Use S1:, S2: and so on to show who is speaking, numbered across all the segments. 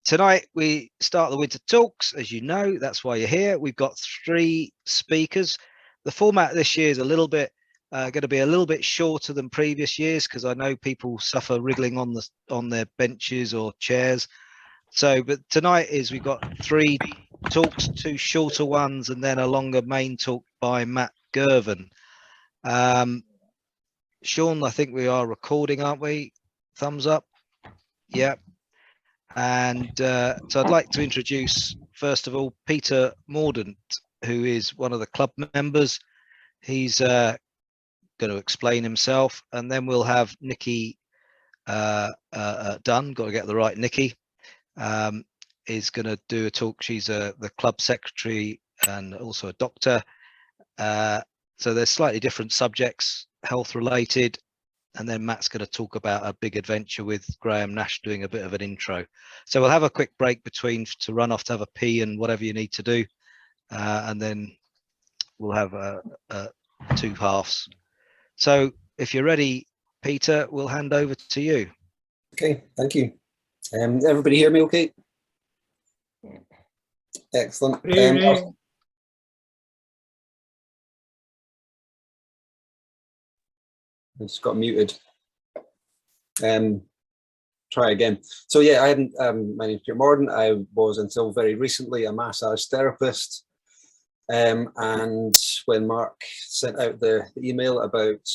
S1: Tonight we start the winter talks, as you know. That's why you're here. We've got 3 speakers. The format this year is a little bit going to be a little bit shorter than previous years, because I know people suffer wriggling on their benches or chairs. So, but tonight we've got 3 talks, 2 shorter ones, and then a longer main talk by Matt Girvan. Sean, I think we are recording, aren't we? Thumbs up. Yeah. And so I'd like to introduce, first of all, Peter Mordaunt, who is one of the club members. He's going to explain himself, and then we'll have Nikki Dunn, got to get the right Nikki, is going to do a talk. She's the club secretary and also a doctor. So there's slightly different subjects, health related. And then Matt's going to talk about a big adventure with Graham Nash, doing a bit of an intro. So we'll have a quick break between to run off to have a pee and whatever you need to do. And then we'll have 2 halves. So if you're ready, Peter, we'll hand over to you.
S2: Okay, thank you. Everybody hear me okay? Excellent. I just got muted. Try again. So yeah, I hadn't. My name's Peter Mordaunt. I was until very recently a massage therapist. And when Mark sent out the email about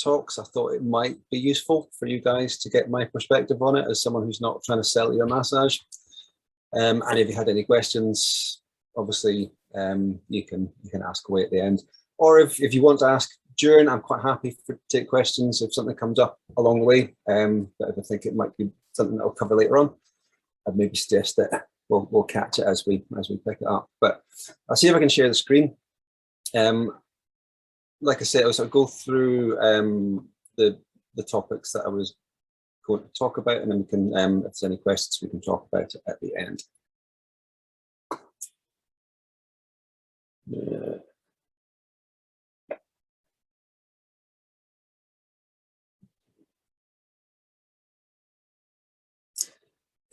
S2: talks, I thought it might be useful for you guys to get my perspective on it as someone who's not trying to sell you a massage. And if you had any questions, obviously you can ask away at the end, or if you want to ask during, I'm quite happy to take questions if something comes up along the way. But if I think it might be something that I'll cover later on, I'd maybe suggest that we'll catch it as we pick it up. But I'll see if I can share the screen. Like I said, I'll go through the topics that I was going to talk about, and then we can, if there's any questions, we can talk about it at the end.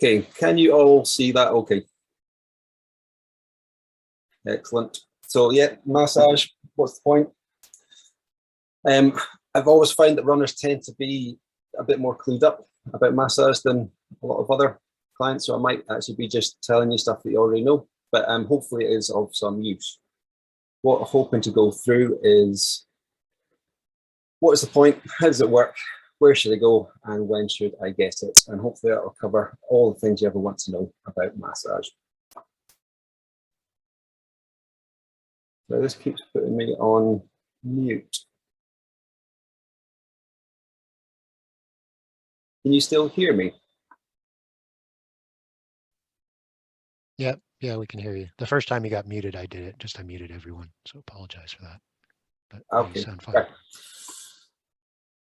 S2: Okay, can you all see that okay? Excellent. So yeah, massage, what's the point? I've always found that runners tend to be a bit more clued up about massage than a lot of other clients, so I might actually be just telling you stuff that you already know, but hopefully it is of some use. What I'm hoping to go through is, what is the point? How does it work? Where should I go, and when should I get it? And hopefully that will cover all the things you ever want to know about massage. So this keeps putting me on mute. Can you still hear me?
S3: Yeah, we can hear you. The first time you got muted, I did it. Just I muted everyone, so apologize for that. But
S2: okay,
S3: you sound fine.
S2: right.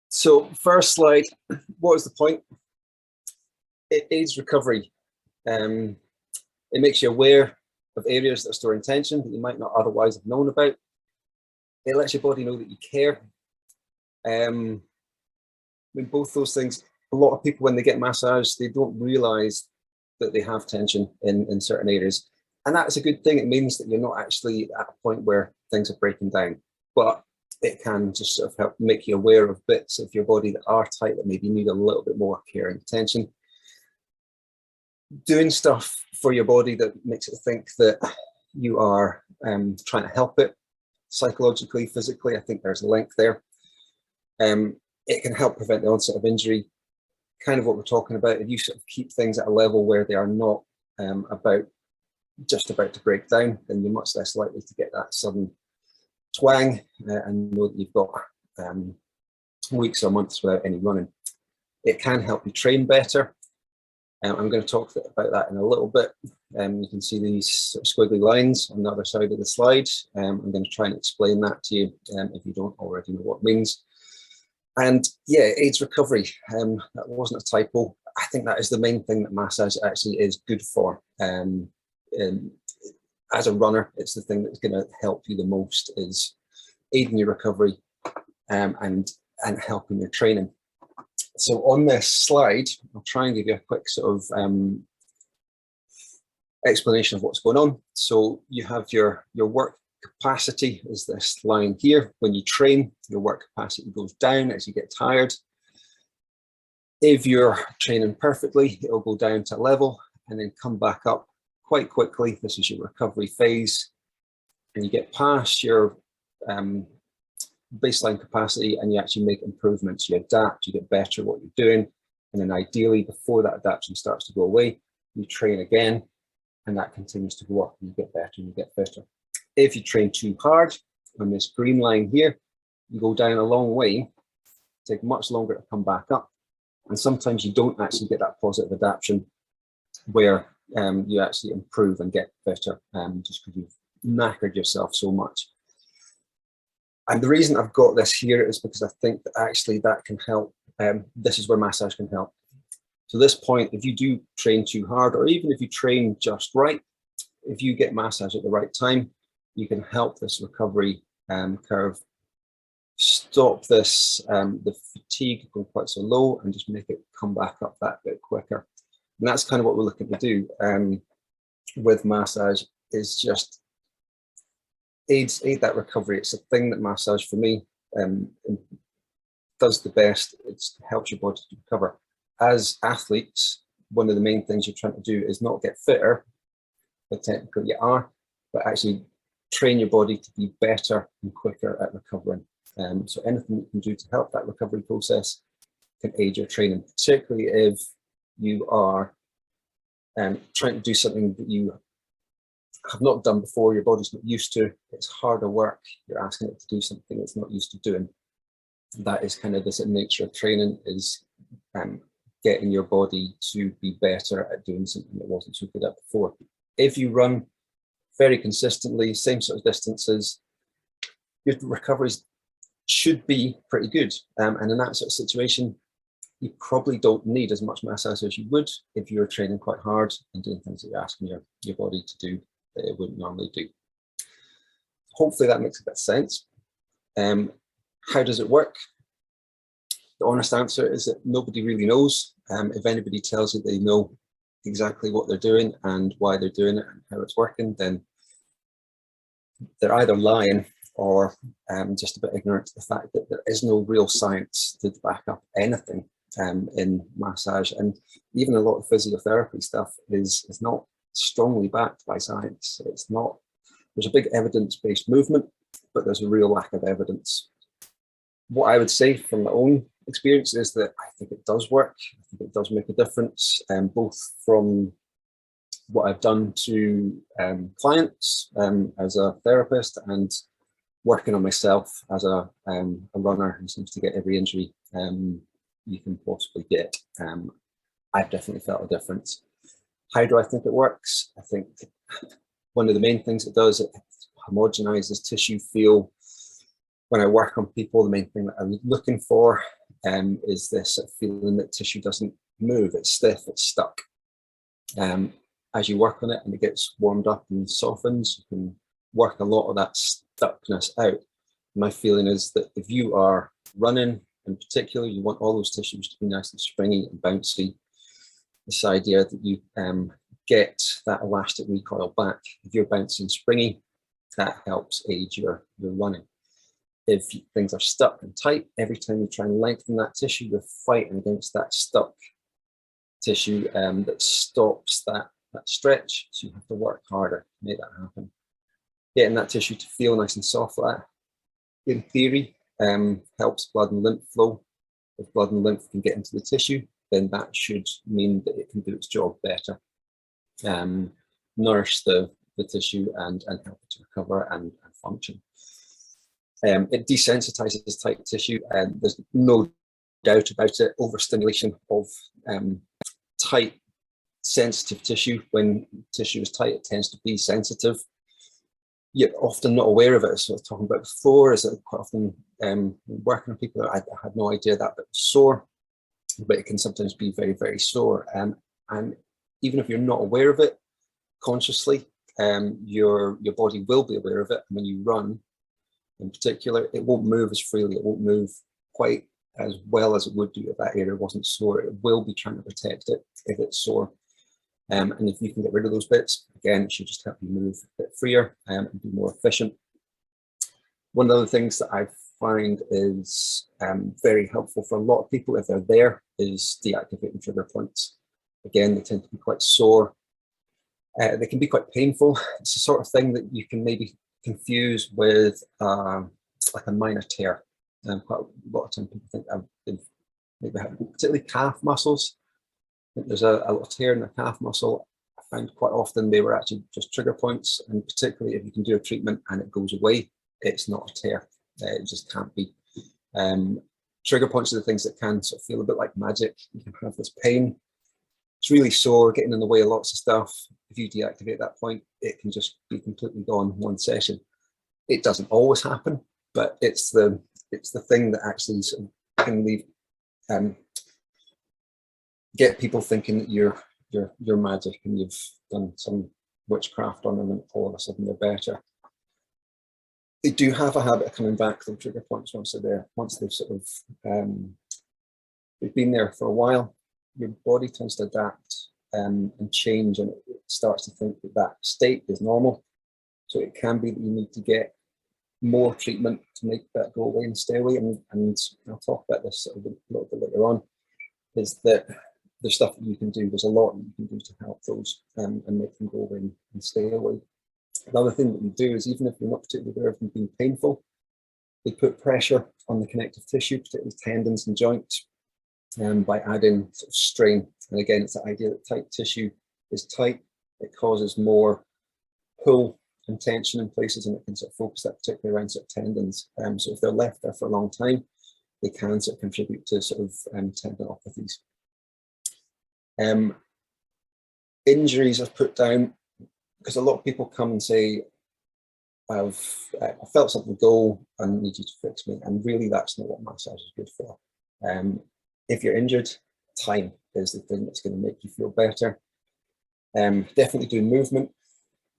S2: So first slide, what is the point? It aids recovery. It makes you aware of areas that are storing tension that you might not otherwise have known about. It lets your body know that you care. I mean, both those things, a lot of people when they get massage, they don't realize that they have tension in certain areas. And that's a good thing. It means that you're not actually at a point where things are breaking down. But it can just sort of help make you aware of bits of your body that are tight, that maybe need a little bit more care and attention. Doing stuff for your body that makes it think that you are trying to help it psychologically, physically, I think there's a link there. It can help prevent the onset of injury, kind of what we're talking about. If you sort of keep things at a level where they are not just about to break down, then you're much less likely to get that sudden twang and know that you've got weeks or months without any running. It can help you train better. I'm going to talk about that in a little bit. You can see these sort of squiggly lines on the other side of the slide. I'm going to try and explain that to you if you don't already know what it means. And yeah, aids recovery. That wasn't a typo. I think that is the main thing that massage actually is good for. As a runner, it's the thing that's going to help you the most, is aiding your recovery and helping your training. So on this slide, I'll try and give you a quick sort of explanation of what's going on. So you have your work capacity is this line here. When you train, your work capacity goes down as you get tired. If you're training perfectly, it'll go down to level and then come back up quite quickly. This is your recovery phase. And you get past your baseline capacity and you actually make improvements. You adapt, you get better at what you're doing. And then ideally, before that adaptation starts to go away, you train again and that continues to go up and you get better and you get fitter. If you train too hard on this green line here, you go down a long way, take much longer to come back up. And sometimes you don't actually get that positive adaptation where you actually improve and get better just because you've knackered yourself so much. And the reason I've got this here is because I think that actually that can help. This is where massage can help. To this point, if you do train too hard, or even if you train just right, if you get massage at the right time, you can help this recovery curve stop this, the fatigue going quite so low and just make it come back up that bit quicker. And that's kind of what we're looking to do with massage, is just aid that recovery. It's a thing that massage for me does the best. It helps your body to recover. As athletes, one of the main things you're trying to do is not get fitter, but technically you are, but actually train your body to be better and quicker at recovering. So anything you can do to help that recovery process can aid your training, particularly if you are trying to do something that you have not done before, your body's not used to, it's harder work, you're asking it to do something it's not used to doing. That is kind of the nature of training, is getting your body to be better at doing something that wasn't so good at before. If you run very consistently, same sort of distances, your recoveries should be pretty good. And in that sort of situation, you probably don't need as much massage as you would if you're training quite hard and doing things that you're asking your body to do that it wouldn't normally do. Hopefully that makes a bit of sense. How does it work? The honest answer is that nobody really knows. If anybody tells you they know exactly what they're doing and why they're doing it and how it's working, then they're either lying or just a bit ignorant to the fact that there is no real science to back up anything in massage. And even a lot of physiotherapy stuff is not strongly backed by science. It's not, there's a big evidence-based movement, but there's a real lack of evidence. What I would say from my own experience is that I think it does work. I think it does make a difference, both from what I've done to clients as a therapist and working on myself as a runner who seems to get every injury you can possibly get. I've definitely felt a difference. How do I think it works? I think one of the main things it does, it homogenizes tissue feel. When I work on people, the main thing that I'm looking for is this feeling that tissue doesn't move, it's stiff, it's stuck. As you work on it and it gets warmed up and softens, you can work a lot of that stuckness out. My feeling is that if you are running, in particular, you want all those tissues to be nice and springy and bouncy. This idea that you get that elastic recoil back. If you're bouncy and springy, that helps aid your running. If things are stuck and tight, every time you try and lengthen that tissue, you're fighting against that stuck tissue that stops that stretch. So you have to work harder to make that happen. Getting that tissue to feel nice and soft like that, in theory, helps blood and lymph flow. If blood and lymph can get into the tissue, then that should mean that it can do its job better. Nourish the tissue and help it to recover and function. It desensitizes tight tissue, and there's no doubt about it. Overstimulation of tight, sensitive tissue. When tissue is tight, it tends to be sensitive. You're often not aware of it. So I was talking about before, is that quite often working on people, I had no idea that bit was sore, but it can sometimes be very, very sore. And even if you're not aware of it consciously, your body will be aware of it. When you run, in particular, it won't move as freely. It won't move quite as well as it would do if that area wasn't sore. It will be trying to protect it if it's sore. And if you can get rid of those bits, again, it should just help you move a bit freer and be more efficient. One of the things that I find is very helpful for a lot of people, if they're there, is deactivating trigger points. Again, they tend to be quite sore. They can be quite painful. It's the sort of thing that you can maybe confuse with like a minor tear. Quite a lot of time people think they've maybe had particularly calf muscles. I think there's a little tear in the calf muscle. I find quite often they were actually just trigger points, and particularly if you can do a treatment and it goes away, it's not a tear. It just can't be. Trigger points are the things that can sort of feel a bit like magic. You can have this pain. It's really sore, getting in the way of lots of stuff. If you deactivate that point, it can just be completely gone in one session. It doesn't always happen, but it's the thing that actually sort of can leave, get people thinking that you're magic and you've done some witchcraft on them, and all of a sudden they're better. They do have a habit of coming back, the trigger points, once they're there. Once they've sort of they've been there for a while, your body tends to adapt and change, and it starts to think that that state is normal. So it can be that you need to get more treatment to make that go away and stay away. And I'll talk about this sort of a little bit later on, is that there's stuff that you can do. There's a lot that you can do to help those and make them go away and stay away. Another thing that we do is, even if you're not particularly aware of them being painful, they put pressure on the connective tissue, particularly tendons and joints, by adding sort of strain. And again, it's the idea that tight tissue is tight. It causes more pull and tension in places, and it can sort of focus that particularly around sort of tendons. So if they're left there for a long time, they can sort of contribute to sort of tendinopathies. Injuries I've put down, because a lot of people come and say, I felt something go and need you to fix me. And really, that's not what massage is good for. If you're injured, time is the thing that's going to make you feel better. Definitely do movement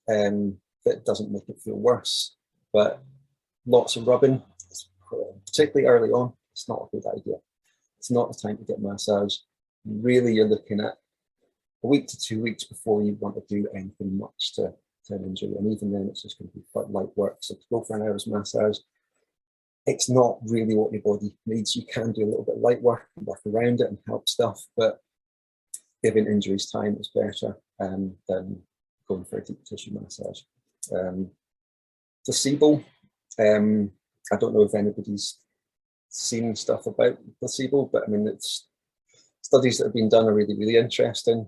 S2: that doesn't make it feel worse, but lots of rubbing, particularly early on, it's not a good idea. It's not the time to get massage. Really, you're looking at a week to 2 weeks before you want to do anything much to an injury, and even then it's just going to be quite light work. So to go for an hour's massage, it's not really what your body needs. You can do a little bit of light work and work around it and help stuff, but giving injuries time is better than going for a deep tissue massage. Placebo, I don't know if anybody's seen stuff about placebo, but I mean, it's studies that have been done are really, really interesting.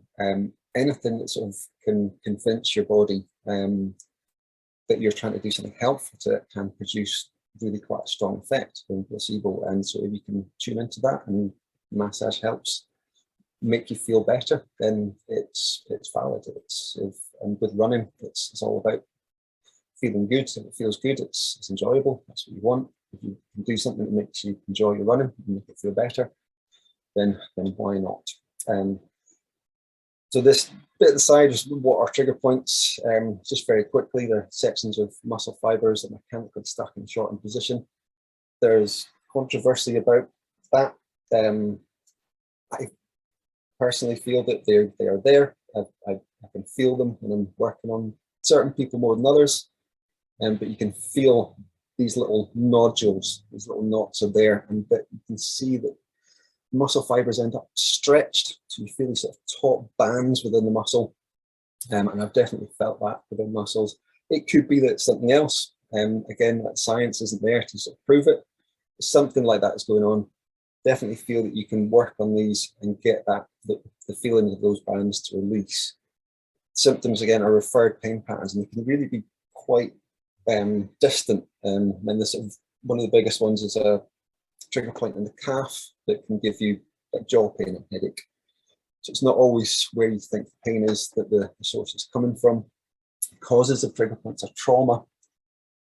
S2: Anything that sort of can convince your body that you're trying to do something helpful to it can produce really quite a strong effect in placebo. And so if you can tune into that and massage helps make you feel better, then it's valid. And with running, it's all about feeling good. If it feels good, it's enjoyable. That's what you want. If you can do something that makes you enjoy your running and make it feel better, then why not? So this bit at the side is what are trigger points. Just very quickly, they're sections of muscle fibers that are mechanically stuck in a shortened position. There's controversy about that. I personally feel that they are there. I can feel them when I'm working on certain people more than others. But you can feel these little nodules, these little knots are there, and that you can see that muscle fibers end up stretched, so you feel these sort of taut bands within the muscle, and I've definitely felt that within muscles. It could be that it's something else. Again, that science isn't there to sort of prove it. If something like that is going on, definitely feel that you can work on these and get that the feeling of those bands to release. Symptoms again are referred pain patterns, and they can really be quite distant. And this sort of, one of the biggest ones is a trigger point in the calf that can give you like jaw pain and headache. So it's not always where you think the pain is that the source is coming from. Causes of trigger points are trauma,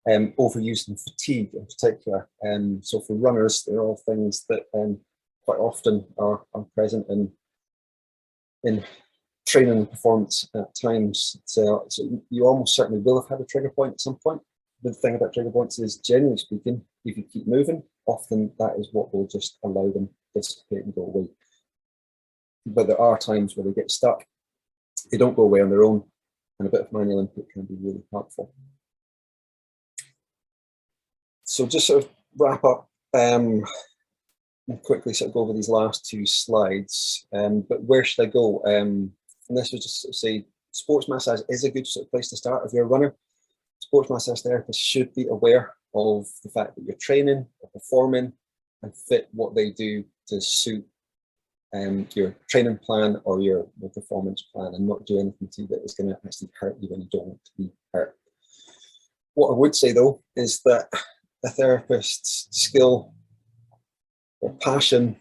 S2: overuse and fatigue in particular. So for runners, they're all things that quite often are present in training and performance at times. So you almost certainly will have had a trigger point at some point. The thing about trigger points is, generally speaking, if you keep moving, often that is what will just allow them to dissipate and go away. But there are times where they get stuck, they don't go away on their own, and a bit of manual input can be really helpful. So just sort of wrap up, and quickly sort of go over these last two slides, but where should I go? And this was just sort of say, sports massage is a good sort of place to start if you're a runner. Sports massage therapists should be aware of the fact that you're training or performing and fit what they do to suit your training plan or your performance plan, and not do anything to you that is going to actually hurt you when you don't want to be hurt. What I would say though is that a therapist's skill or passion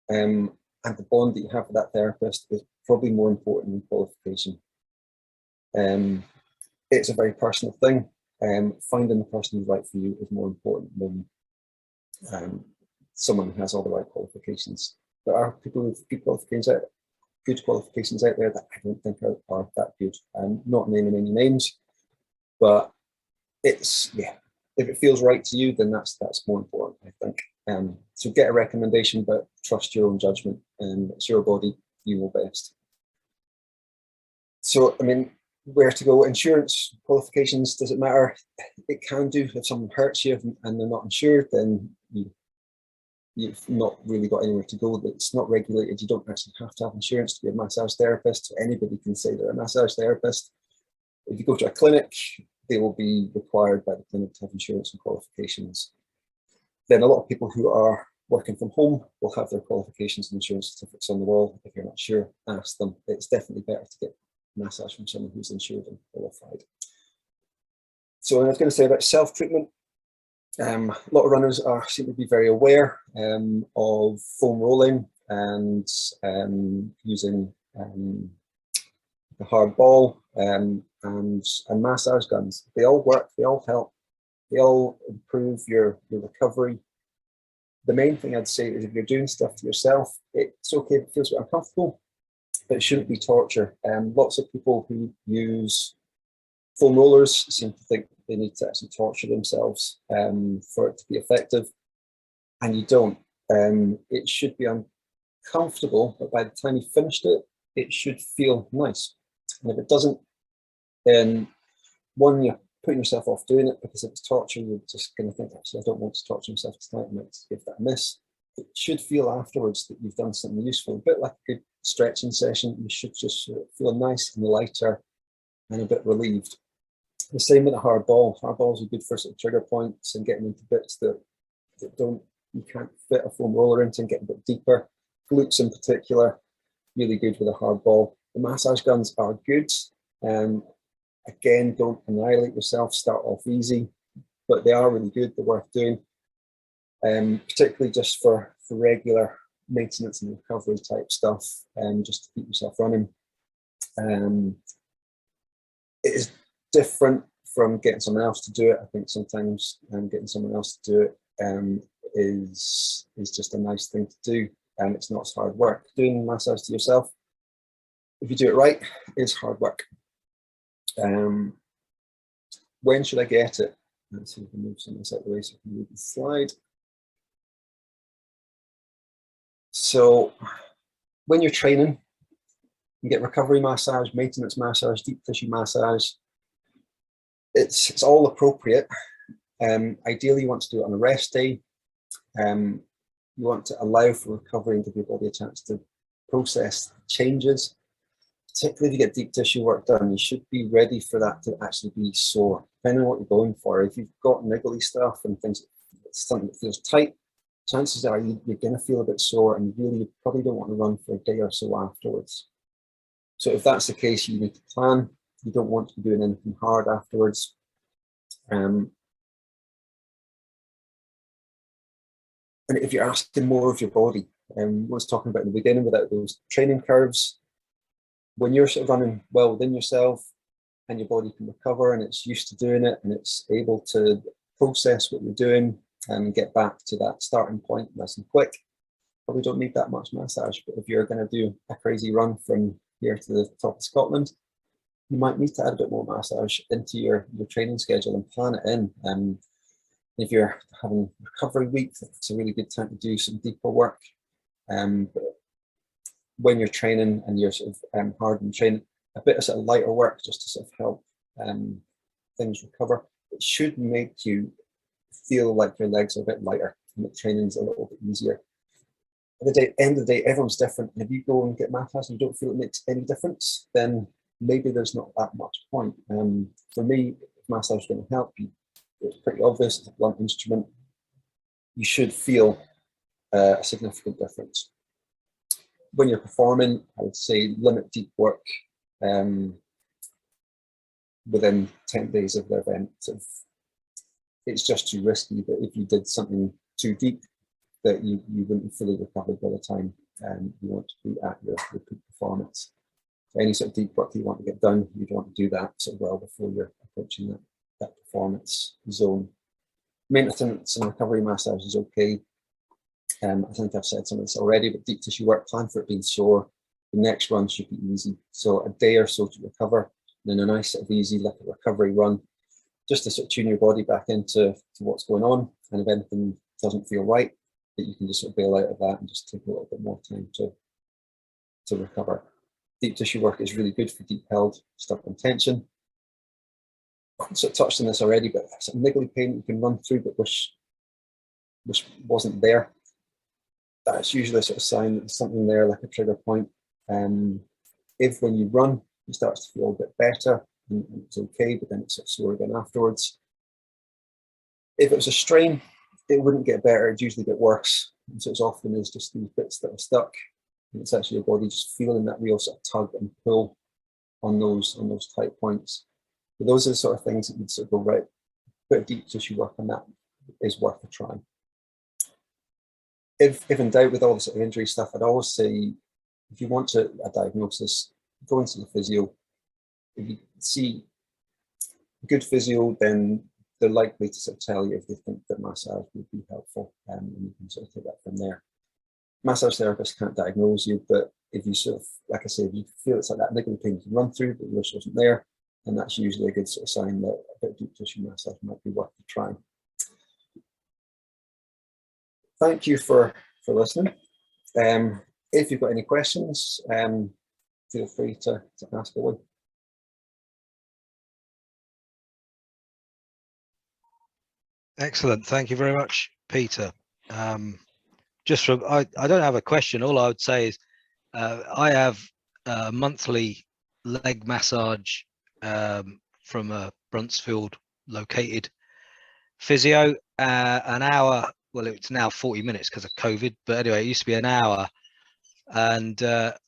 S2: and the bond that you have with that therapist is probably more important than qualification. It's a very personal thing. Finding the person who's right for you is more important than someone who has all the right qualifications. There are people with good qualifications out there that I don't think are that good. I'm not naming any names, but it's, yeah, if it feels right to you, then that's more important, I think. So get a recommendation, but trust your own judgment, and it's your body, you know best. So, I mean, where to go? Insurance qualifications, does it matter? It can do. If someone hurts you and they're not insured, then you've not really got anywhere to go. It's not regulated. You don't actually have to have insurance to be a massage therapist. So anybody can say they're a massage therapist. If you go to a clinic, they will be required by the clinic to have insurance and qualifications. Then a lot of people who are working from home will have their qualifications and insurance certificates on the wall. If you're not sure, ask them. It's definitely better to get massage from someone who's insured and qualified. So I was going to say about self-treatment. A lot of runners seem to be very aware of foam rolling and using the hard ball and massage guns. They all work, they all help, they all improve your recovery. The main thing I'd say is if you're doing stuff to yourself, it's okay if it feels a bit uncomfortable, but it shouldn't be torture. Lots of people who use foam rollers seem to think they need to actually torture themselves for it to be effective, and you don't. It should be uncomfortable, but by the time you finished it, it should feel nice. And if it doesn't, then one, you're putting yourself off doing it, because if it's torture, you're just going to think, actually, I don't want to torture myself tonight, I might give that a miss. It should feel afterwards that you've done something useful, a bit like a good stretching session. You should just feel nice and lighter and a bit relieved. The same with a hard ball. Hard balls are good for sort of trigger points and getting into bits that you can't fit a foam roller into, and getting a bit deeper. Glutes in particular, really good with a hard ball. The massage guns are good. Again, don't annihilate yourself, start off easy, but they are really good, they're worth doing. Particularly just for regular maintenance and recovery type stuff, just to keep yourself running. It is different from getting someone else to do it. I think sometimes getting someone else to do it is just a nice thing to do, and it's not as hard work. Doing massage to yourself, if you do it right, is hard work. When should I get it? Let's see if we can move some of this out of the way so I can move the slide. So when you're training, you get recovery massage, maintenance massage, deep tissue massage. It's all appropriate. Ideally, you want to do it on a rest day. You want to allow for recovery and give your body a chance to process changes. Particularly if you get deep tissue work done, you should be ready for that to actually be sore, depending on what you're going for. If you've got niggly stuff and things, something that feels tight, chances are you're going to feel a bit sore, and you probably don't want to run for a day or so afterwards. So if that's the case, you need to plan. You don't want to be doing anything hard afterwards. And if you're asking more of your body, I was talking about in the beginning without those training curves, when you're sort of running well within yourself and your body can recover and it's used to doing it and it's able to process what you're doing and get back to that starting point nice and quick, probably don't need that much massage. But if you're going to do a crazy run from here to the top of Scotland, you might need to add a bit more massage into your training schedule and plan it in. If you're having recovery week, it's a really good time to do some deeper work. But when you're training and you're sort of hard in training, a bit of sort of lighter work just to sort of help things recover. It should make you feel like your legs are a bit lighter and the training's a little bit easier. At the end of the day, everyone's different. And if you go and get massage and you don't feel it makes any difference, then maybe there's not that much point. For me, if massage is going to help you, it's pretty obvious. It's a blunt instrument. You should feel a significant difference. When you're performing, I would say limit deep work within 10 days of the event. It's just too risky that if you did something too deep, that you wouldn't fully recover by the time you want to be at your peak performance. So any sort of deep work you want to get done, you'd want to do that sort of well before you're approaching that performance zone. Maintenance and recovery massage is okay. I think I've said some of this already, but deep tissue work, plan for it being sore. The next run should be easy. So a day or so to recover, and then a nice sort of easy like a recovery run, just to sort of tune your body back into what's going on. And if anything doesn't feel right, that you can just sort of bail out of that and just take a little bit more time to recover. Deep tissue work is really good for deep held stubborn tension. I sort of touched on this already, but some niggly pain you can run through, but which wasn't there. That's usually a sort of sign that there's something there, like a trigger point. If when you run, it starts to feel a bit better and it's okay, but then it's sort of sore again afterwards. If it was a strain, it wouldn't get better, it'd usually get worse. And so it's often is just these bits that are stuck. And it's actually your body just feeling that real sort of tug and pull on those tight points. But those are the sort of things that you'd sort of go, right, a bit of deep tissue work on that is worth a try. If in doubt with all the sort of injury stuff, I'd always say, if you want a diagnosis, go into the physio. If you see a good physio, then they're likely to sort of tell you if they think that massage would be helpful, and you can sort of take that from there. Massage therapists can't diagnose you, but if you sort of, like I said, if you feel it's like that niggling pain you can run through, but yours wasn't there, and that's usually a good sort of sign that a bit of deep tissue massage might be worth trying. Thank you for listening. If you've got any questions, feel free to ask away.
S1: Excellent. Thank you very much, Peter. Just from, I don't have a question. All I would say is I have a monthly leg massage from a Bruntsfield located physio, an hour. Well, it's now 40 minutes because of COVID, but anyway, it used to be an hour. And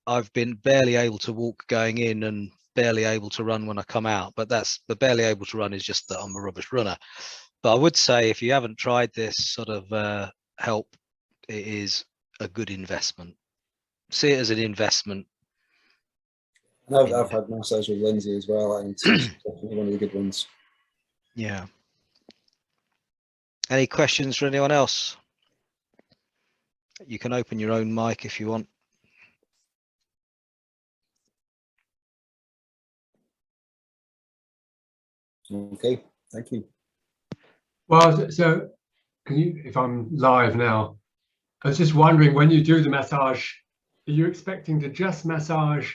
S1: I've been barely able to walk going in and barely able to run when I come out. But that's the barely able to run is just that I'm a rubbish runner. But I would say if you haven't tried this sort of help, it is a good investment. See it as an investment.
S2: And I've had massage with Lindsay as well, and it's definitely one of the good ones.
S1: Yeah. Any questions for anyone else? You can open your own mic if you want.
S2: Okay, thank you.
S4: Well, so can you, if I'm live now, I was just wondering, when you do the massage, are you expecting to just massage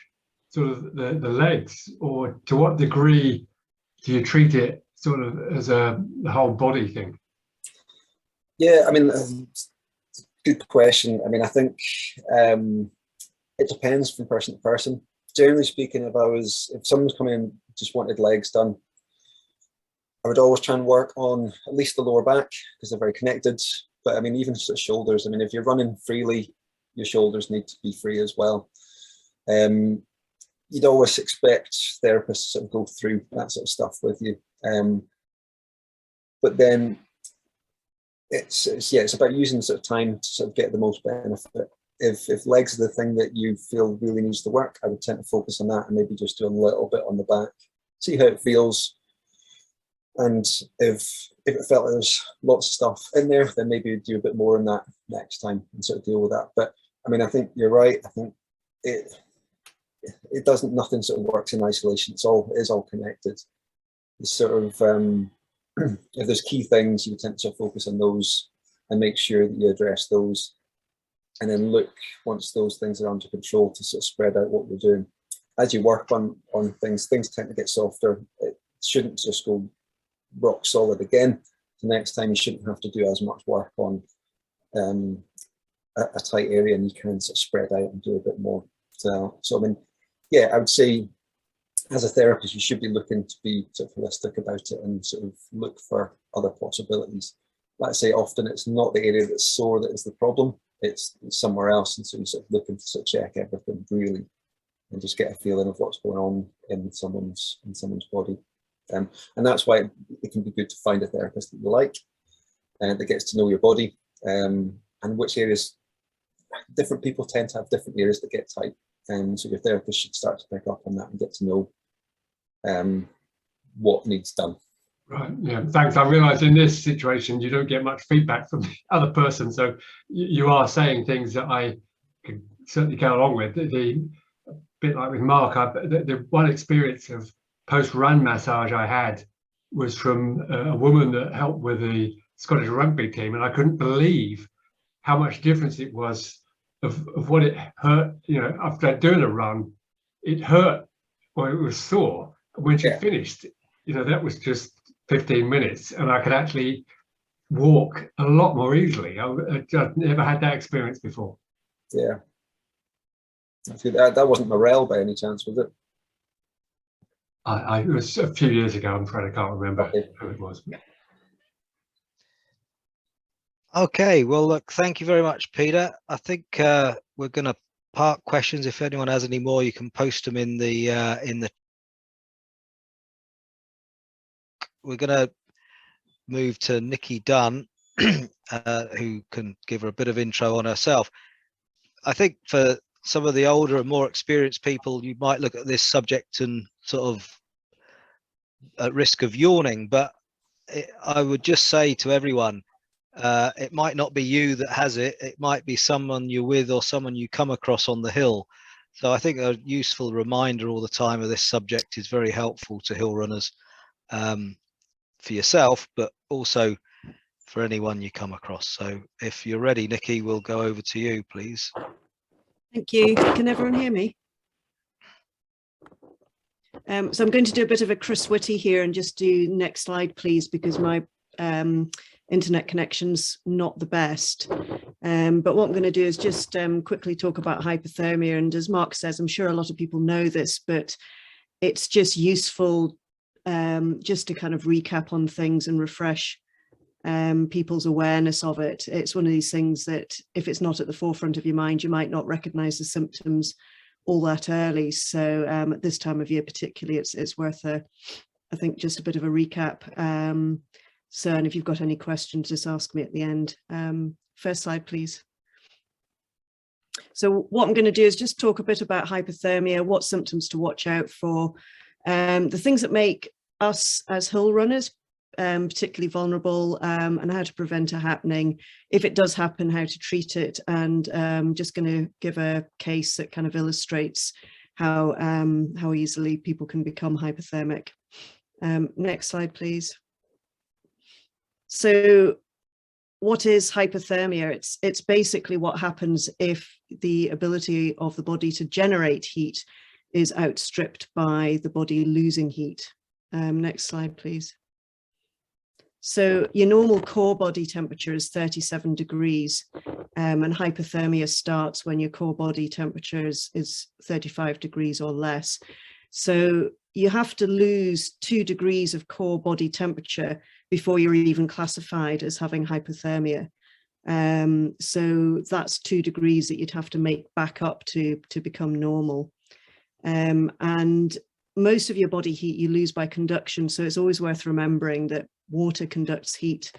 S4: sort of the legs, or to what degree do you treat it sort of as a whole body thing?
S2: Yeah, I mean, good question. I mean, I think it depends from person to person. Generally speaking, if someone's coming in just wanted legs done, I would always try and work on at least the lower back because they're very connected. But I mean, even sort of shoulders. I mean, if you're running freely, your shoulders need to be free as well. You'd always expect therapists to sort of go through that sort of stuff with you. But then it's about using sort of time to sort of get the most benefit. If legs are the thing that you feel really needs to work, I would tend to focus on that and maybe just do a little bit on the back, see how it feels. And if it felt like there's lots of stuff in there, then maybe do a bit more on that next time and sort of deal with that. But I mean, I think you're right. I think it doesn't, nothing sort of works in isolation. It is all connected. It's sort of if there's key things, you tend to focus on those and make sure that you address those, and then look, once those things are under control, to sort of spread out what you're doing. As you work on things tend to get softer. It shouldn't just go rock solid again. The next time you shouldn't have to do as much work on a tight area, and you can sort of spread out and do a bit more. So I mean, yeah, I would say as a therapist, you should be looking to be sort of holistic about it and sort of look for other possibilities. Like I say, often it's not the area that's sore that is the problem, it's somewhere else. And so you're sort of looking to sort of check everything really and just get a feeling of what's going on in someone's body. And that's why it can be good to find a therapist that you like and that gets to know your body, and which areas. Different people tend to have different areas that get tight, and so your therapist should start to pick up on that and get to know what needs done.
S4: Right, yeah, thanks. I realise in this situation you don't get much feedback from the other person, so you are saying things that I could certainly go along with. The bit like with Mark, the one experience of post-run massage I had was from a woman that helped with the Scottish rugby team, and I couldn't believe how much difference it was of what it hurt. You know, after doing a run, it hurt or it was sore. When she finished, you know, that was just 15 minutes, and I could actually walk a lot more easily. I've never had that experience before.
S2: Yeah. That wasn't Morel by any chance, was it?
S4: It was a few years ago. I'm afraid I can't remember who it was.
S1: Okay, well, look, thank you very much, Peter. I think we're going to park questions. If anyone has any more, you can post them in the. We're going to move to Nikki Dunn, who can give her a bit of intro on herself. I think for some of the older and more experienced people, you might look at this subject and sort of at risk of yawning, but I would just say to everyone, it might not be you that has it. It might be someone you're with or someone you come across on the hill. So I think a useful reminder all the time of this subject is very helpful to hill runners, for yourself, but also for anyone you come across. So if you're ready, Nikki, we'll go over to you, please.
S5: Thank you. Can everyone hear me? So I'm going to do a bit of a Chris Whitty here and just do next slide, please, because my internet connection's not the best. But what I'm going to do is just quickly talk about hypothermia. And as Mark says, I'm sure a lot of people know this, but it's just useful just to kind of recap on things and refresh people's awareness of it. It's one of these things that if it's not at the forefront of your mind, you might not recognize the symptoms all that early. So at this time of year particularly, it's worth I think just a bit of a recap. So, and if you've got any questions, just ask me at the end. First slide, please. So what I'm going to do is just talk a bit about hypothermia, what symptoms to watch out for, the things that make us as hill runners particularly vulnerable, and how to prevent it happening. If it does happen, how to treat it, and just going to give a case that kind of illustrates how easily people can become hypothermic. Next slide, please. So what is hypothermia? It's basically what happens if the ability of the body to generate heat is outstripped by the body losing heat. Next slide, please. So your normal core body temperature is 37 degrees, and hypothermia starts when your core body temperature is 35 degrees or less. So you have to lose 2 degrees of core body temperature before you're even classified as having hypothermia. So that's 2 degrees that you'd have to make back up to become normal. And most of your body heat you lose by conduction. So it's always worth remembering that water conducts heat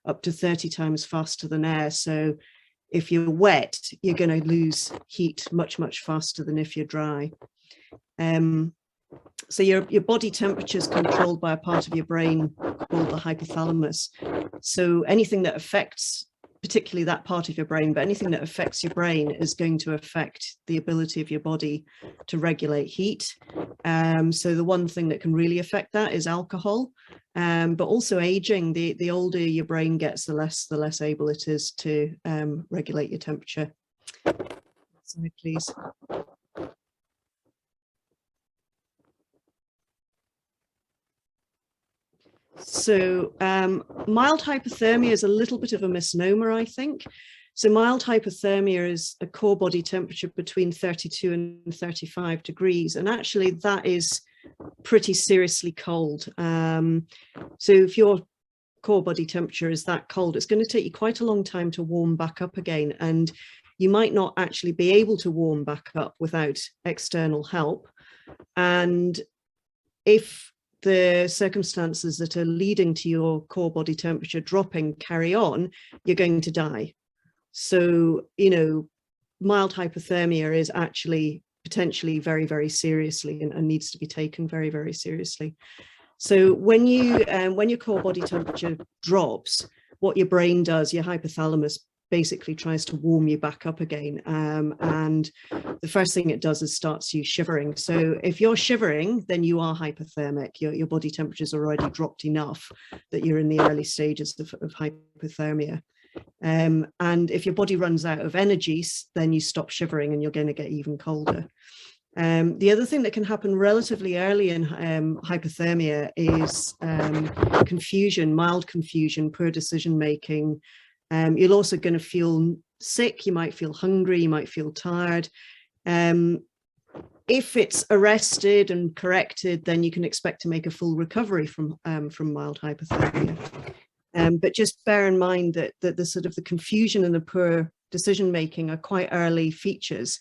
S5: up to 30 times faster than air. So if you're wet, you're going to lose heat much, much faster than if you're dry. So your body temperature is controlled by a part of your brain called the hypothalamus. So anything that affects, particularly that part of your brain, but anything that affects your brain is going to affect the ability of your body to regulate heat. So the one thing that can really affect that is alcohol. but also aging. The older your brain gets, the less able it is to regulate your temperature. Slide, please. So mild hypothermia is a little bit of a misnomer, I think. So mild hypothermia is a core body temperature between 32 and 35 degrees. And actually that is pretty seriously cold. So if your core body temperature is that cold, it's going to take you quite a long time to warm back up again. And you might not actually be able to warm back up without external help. And if the circumstances that are leading to your core body temperature dropping carry on, you're going to die. So, you know, mild hypothermia is actually potentially very, very seriously and needs to be taken very, very seriously. So when your core body temperature drops, what your brain does, your hypothalamus basically tries to warm you back up again. And the first thing it does is starts you shivering. So if you're shivering, then you are hypothermic. Your body temperature's already dropped enough that you're in the early stages of hypothermia. And if your body runs out of energy, then you stop shivering and you're going to get even colder. The other thing that can happen relatively early in hypothermia is confusion, mild confusion, poor decision making. You're also going to feel sick, you might feel hungry, you might feel tired. If it's arrested and corrected, then you can expect to make a full recovery from mild hypothermia. But just bear in mind that the sort of the confusion and the poor decision making are quite early features.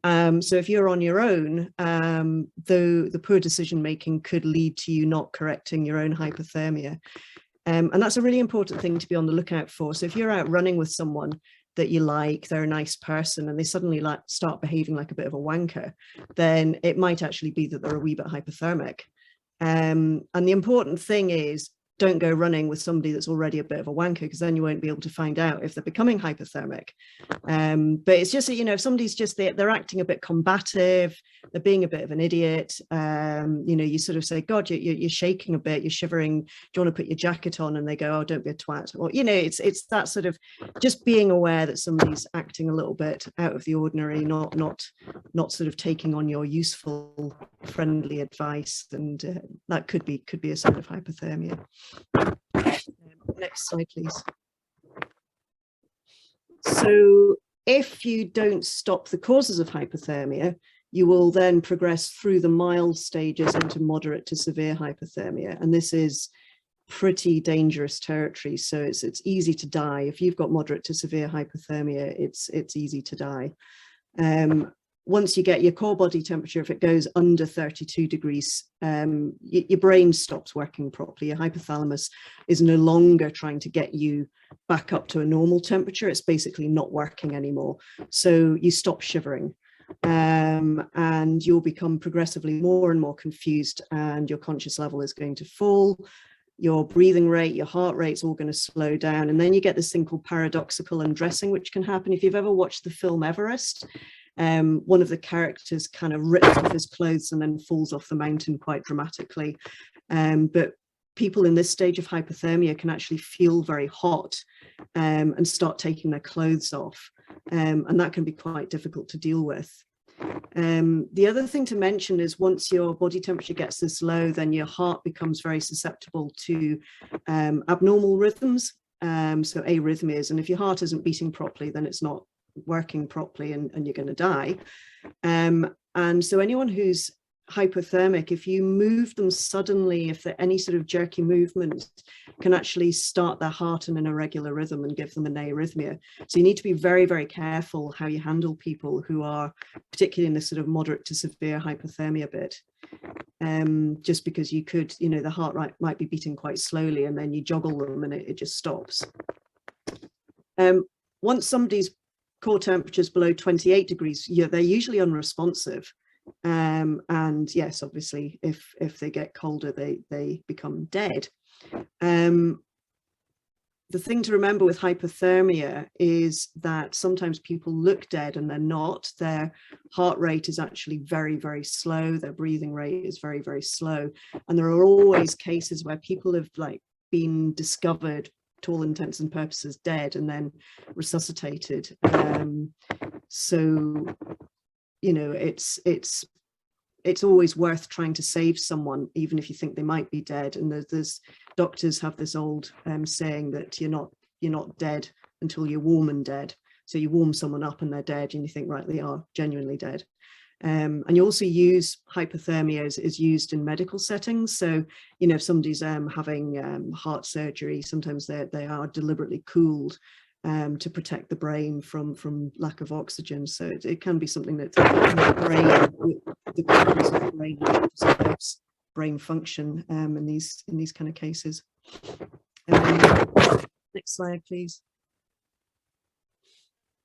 S5: So if you're on your own, the poor decision making could lead to you not correcting your own hypothermia. And that's a really important thing to be on the lookout for. So if you're out running with someone that you like, they're a nice person, and they suddenly start behaving like a bit of a wanker, then it might actually be that they're a wee bit hypothermic. And the important thing is, don't go running with somebody that's already a bit of a wanker, because then you won't be able to find out if they're becoming hypothermic. But it's just that, you know, if somebody's just, they're acting a bit combative, they're being a bit of an idiot, you know, you sort of say, God, you're shaking a bit, you're shivering, do you want to put your jacket on? And they go, oh, don't be a twat. Or, you know, it's that sort of just being aware that somebody's acting a little bit out of the ordinary, not sort of taking on your useful, friendly advice. And that could be a sign of hypothermia. Next slide, please. So if you don't stop the causes of hypothermia, you will then progress through the mild stages into moderate to severe hypothermia. And this is pretty dangerous territory. So it's easy to die. If you've got moderate to severe hypothermia, it's easy to die. Once you get your core body temperature, if it goes under 32 degrees, your brain stops working properly. Your hypothalamus is no longer trying to get you back up to a normal temperature. It's basically not working anymore. So you stop shivering, and you'll become progressively more and more confused, and your conscious level is going to fall. Your breathing rate, your heart rate's all going to slow down. And then you get this thing called paradoxical undressing, which can happen if you've ever watched the film Everest. One of the characters kind of rips off his clothes and then falls off the mountain quite dramatically. But people in this stage of hypothermia can actually feel very hot and start taking their clothes off. And that can be quite difficult to deal with. The other thing to mention is once your body temperature gets this low, then your heart becomes very susceptible to abnormal rhythms, so arrhythmias. And if your heart isn't beating properly, then it's not working properly and you're going to die. And so anyone who's hypothermic, if you move them suddenly, if there any sort of jerky movement, can actually start their heart in an irregular rhythm and give them an arrhythmia. So you need to be very, very careful how you handle people who are particularly in this sort of moderate to severe hypothermia bit. Just because you could, you know, the heart rate might be beating quite slowly and then you joggle them and it just stops. Once somebody's core temperature is below 28 degrees, they're usually unresponsive. And yes, obviously, if they get colder, they become dead. the thing to remember with hypothermia is that sometimes people look dead and they're not. Their heart rate is actually very, very slow. Their breathing rate is very, very slow. And there are always cases where people have like been discovered, to all intents and purposes, dead and then resuscitated. So, you know, it's always worth trying to save someone, even if you think they might be dead. And there's doctors have this old saying that you're not dead until you're warm and dead. So you warm someone up and they're dead, and you think, right, they are genuinely dead. And you also use hypothermia is used in medical settings. So, you know, if somebody's having heart surgery, sometimes they are deliberately cooled to protect the brain from lack of oxygen. So it can be something that the coolness of the brain helps brain function in these kind of cases. Next slide, please.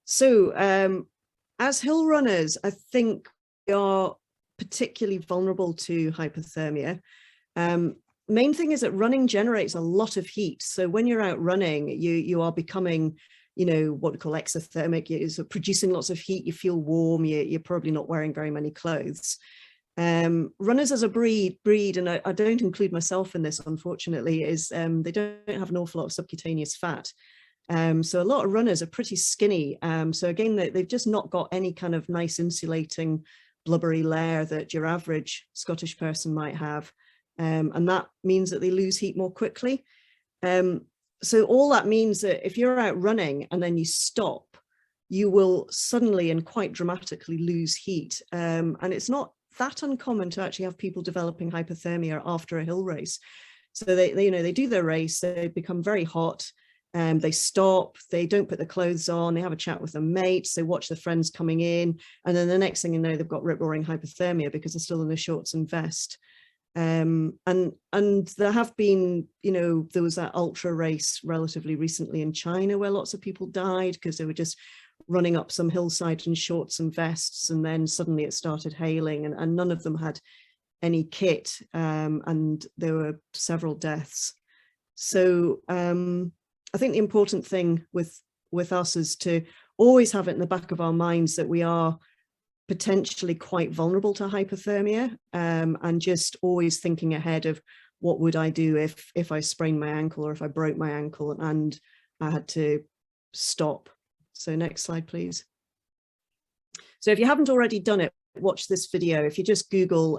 S5: So as hill runners, I think we are particularly vulnerable to hypothermia. Main thing is that running generates a lot of heat. So when you're out running, you are becoming, you know, what we call exothermic. You're producing lots of heat. You feel warm. You're probably not wearing very many clothes. Runners as a breed, and I don't include myself in this, unfortunately, is they don't have an awful lot of subcutaneous fat. So a lot of runners are pretty skinny. So again, they've just not got any kind of nice insulating blubbery layer that your average Scottish person might have. And that means that they lose heat more quickly. So all that means that if you're out running and then you stop, you will suddenly and quite dramatically lose heat. And it's not that uncommon to actually have people developing hypothermia after a hill race. So they you know, they do their race, they become very hot, they stop, they don't put the clothes on, they have a chat with their mates, they watch their friends coming in, and then the next thing you know, they've got rip-roaring hypothermia because they're still in their shorts and vest. And there have been, you know, there was that ultra race relatively recently in China where lots of people died because they were just running up some hillside in shorts and vests, and then suddenly it started hailing, and none of them had any kit, and there were several deaths. So I think the important thing with us is to always have it in the back of our minds that we are potentially quite vulnerable to hypothermia, and just always thinking ahead of what would I do if I sprained my ankle or if I broke my ankle and I had to stop. So next slide, please. So if you haven't already done it, watch this video. If you just Google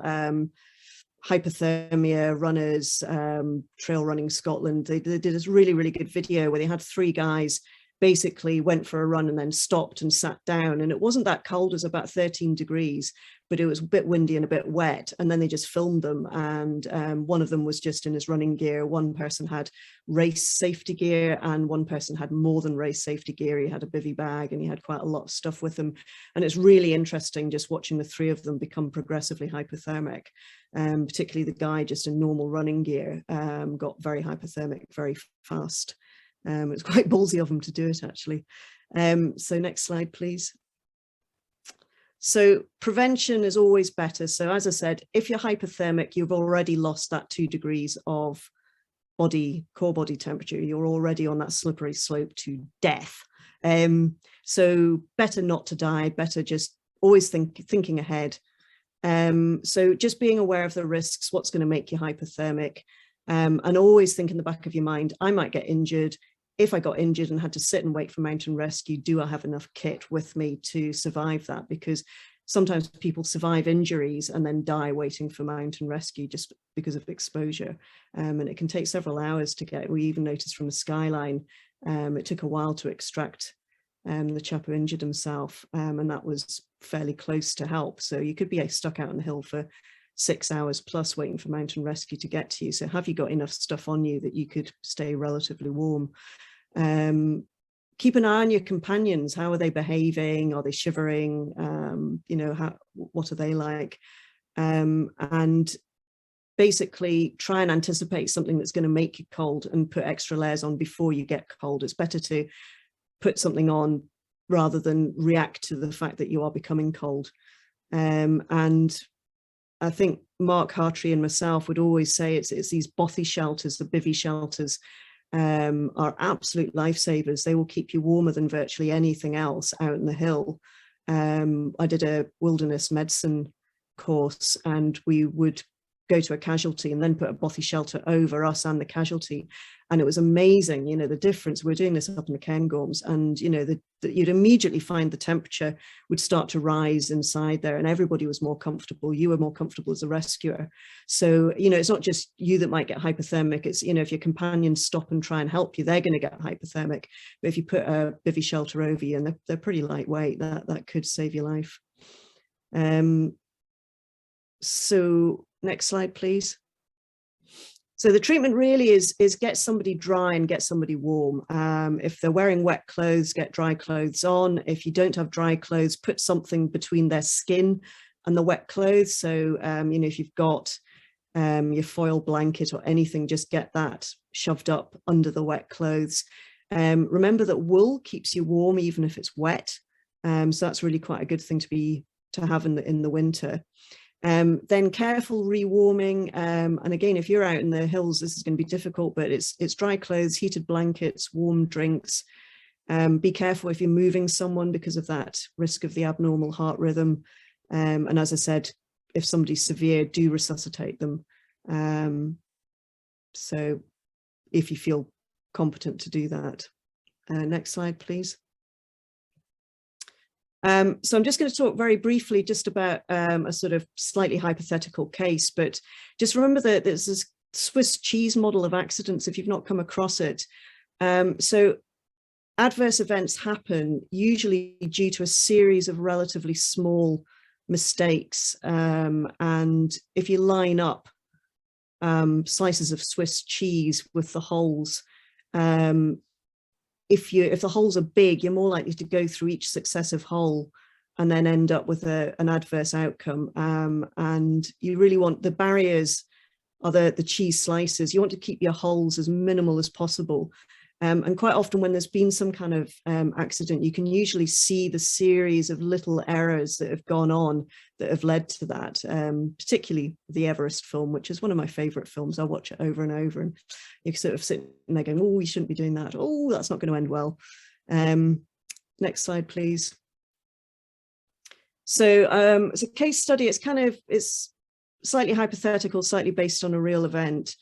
S5: hypothermia runners, trail running Scotland, they did this really, really good video where they had 3 guys basically went for a run and then stopped and sat down, and it wasn't that cold, it was about 13 degrees, but it was a bit windy and a bit wet, and then they just filmed them, and one of them was just in his running gear, one person had race safety gear, and one person had more than race safety gear. He had a bivvy bag and he had quite a lot of stuff with him, and it's really interesting just watching the 3 of them become progressively hypothermic, particularly the guy just in normal running gear got very hypothermic very fast. It was quite ballsy of them to do it, actually. So next slide, please. So prevention is always better. So as I said, if you're hypothermic, you've already lost that 2 degrees of core body temperature. You're already on that slippery slope to death. So better not to die, better just always thinking ahead. So just being aware of the risks, what's going to make you hypothermic, and always think in the back of your mind, I might get injured. If I got injured and had to sit and wait for mountain rescue, do I have enough kit with me to survive that? Because sometimes people survive injuries and then die waiting for mountain rescue just because of exposure. And it can take several hours to get. We even noticed from the skyline, it took a while to extract the chap who injured himself, and that was fairly close to help. So you could be stuck out on the hill for 6 hours plus waiting for mountain rescue to get to you. So have you got enough stuff on you that you could stay relatively warm? Keep an eye on your companions. How are they behaving? Are they shivering? You know, what are they like? And basically try and anticipate something that's going to make you cold and put extra layers on before you get cold. It's better to put something on rather than react to the fact that you are becoming cold. And I think Mark Hartree and myself would always say it's these bothy shelters, the Bivvy Shelters, are absolute lifesavers. They will keep you warmer than virtually anything else out in the hill. I did a wilderness medicine course, and we would go to a casualty and then put a bothy shelter over us and the casualty, and it was amazing, you know, the difference. We're doing this up in the Cairngorms, and you know, you'd immediately find the temperature would start to rise inside there, and everybody was more comfortable. You were more comfortable as a rescuer. So, you know, it's not just you that might get hypothermic. It's, you know, if your companions stop and try and help you, they're going to get hypothermic. But if you put a bivvy shelter over you, and they're pretty lightweight, that could save your life. So next slide, please. So the treatment really is get somebody dry and get somebody warm. If they're wearing wet clothes, get dry clothes on. If you don't have dry clothes, put something between their skin and the wet clothes. So, you know, if you've got your foil blanket or anything, just get that shoved up under the wet clothes. Remember that wool keeps you warm even if it's wet. So that's really quite a good thing to have in the winter. Then careful rewarming, and again, if you're out in the hills, this is going to be difficult, but it's dry clothes, heated blankets, warm drinks. Be careful if you're moving someone because of that risk of the abnormal heart rhythm. And as I said, if somebody's severe, do resuscitate them. So if you feel competent to do that. Next slide, please. So I'm just going to talk very briefly just about a sort of slightly hypothetical case, but just remember that there's this Swiss cheese model of accidents if you've not come across it. So adverse events happen usually due to a series of relatively small mistakes. And if you line up slices of Swiss cheese with the holes, if the holes are big, you're more likely to go through each successive hole and then end up with an adverse outcome. And you really want, the barriers are the cheese slices. You want to keep your holes as minimal as possible. And quite often when there's been some kind of accident, you can usually see the series of little errors that have gone on that have led to that, particularly the Everest film, which is one of my favorite films. I watch it over and over, and you sort of sit there going, oh, you shouldn't be doing that. Oh, that's not going to end well. Next slide, please. So it's a case study. It's slightly hypothetical, slightly based on a real event.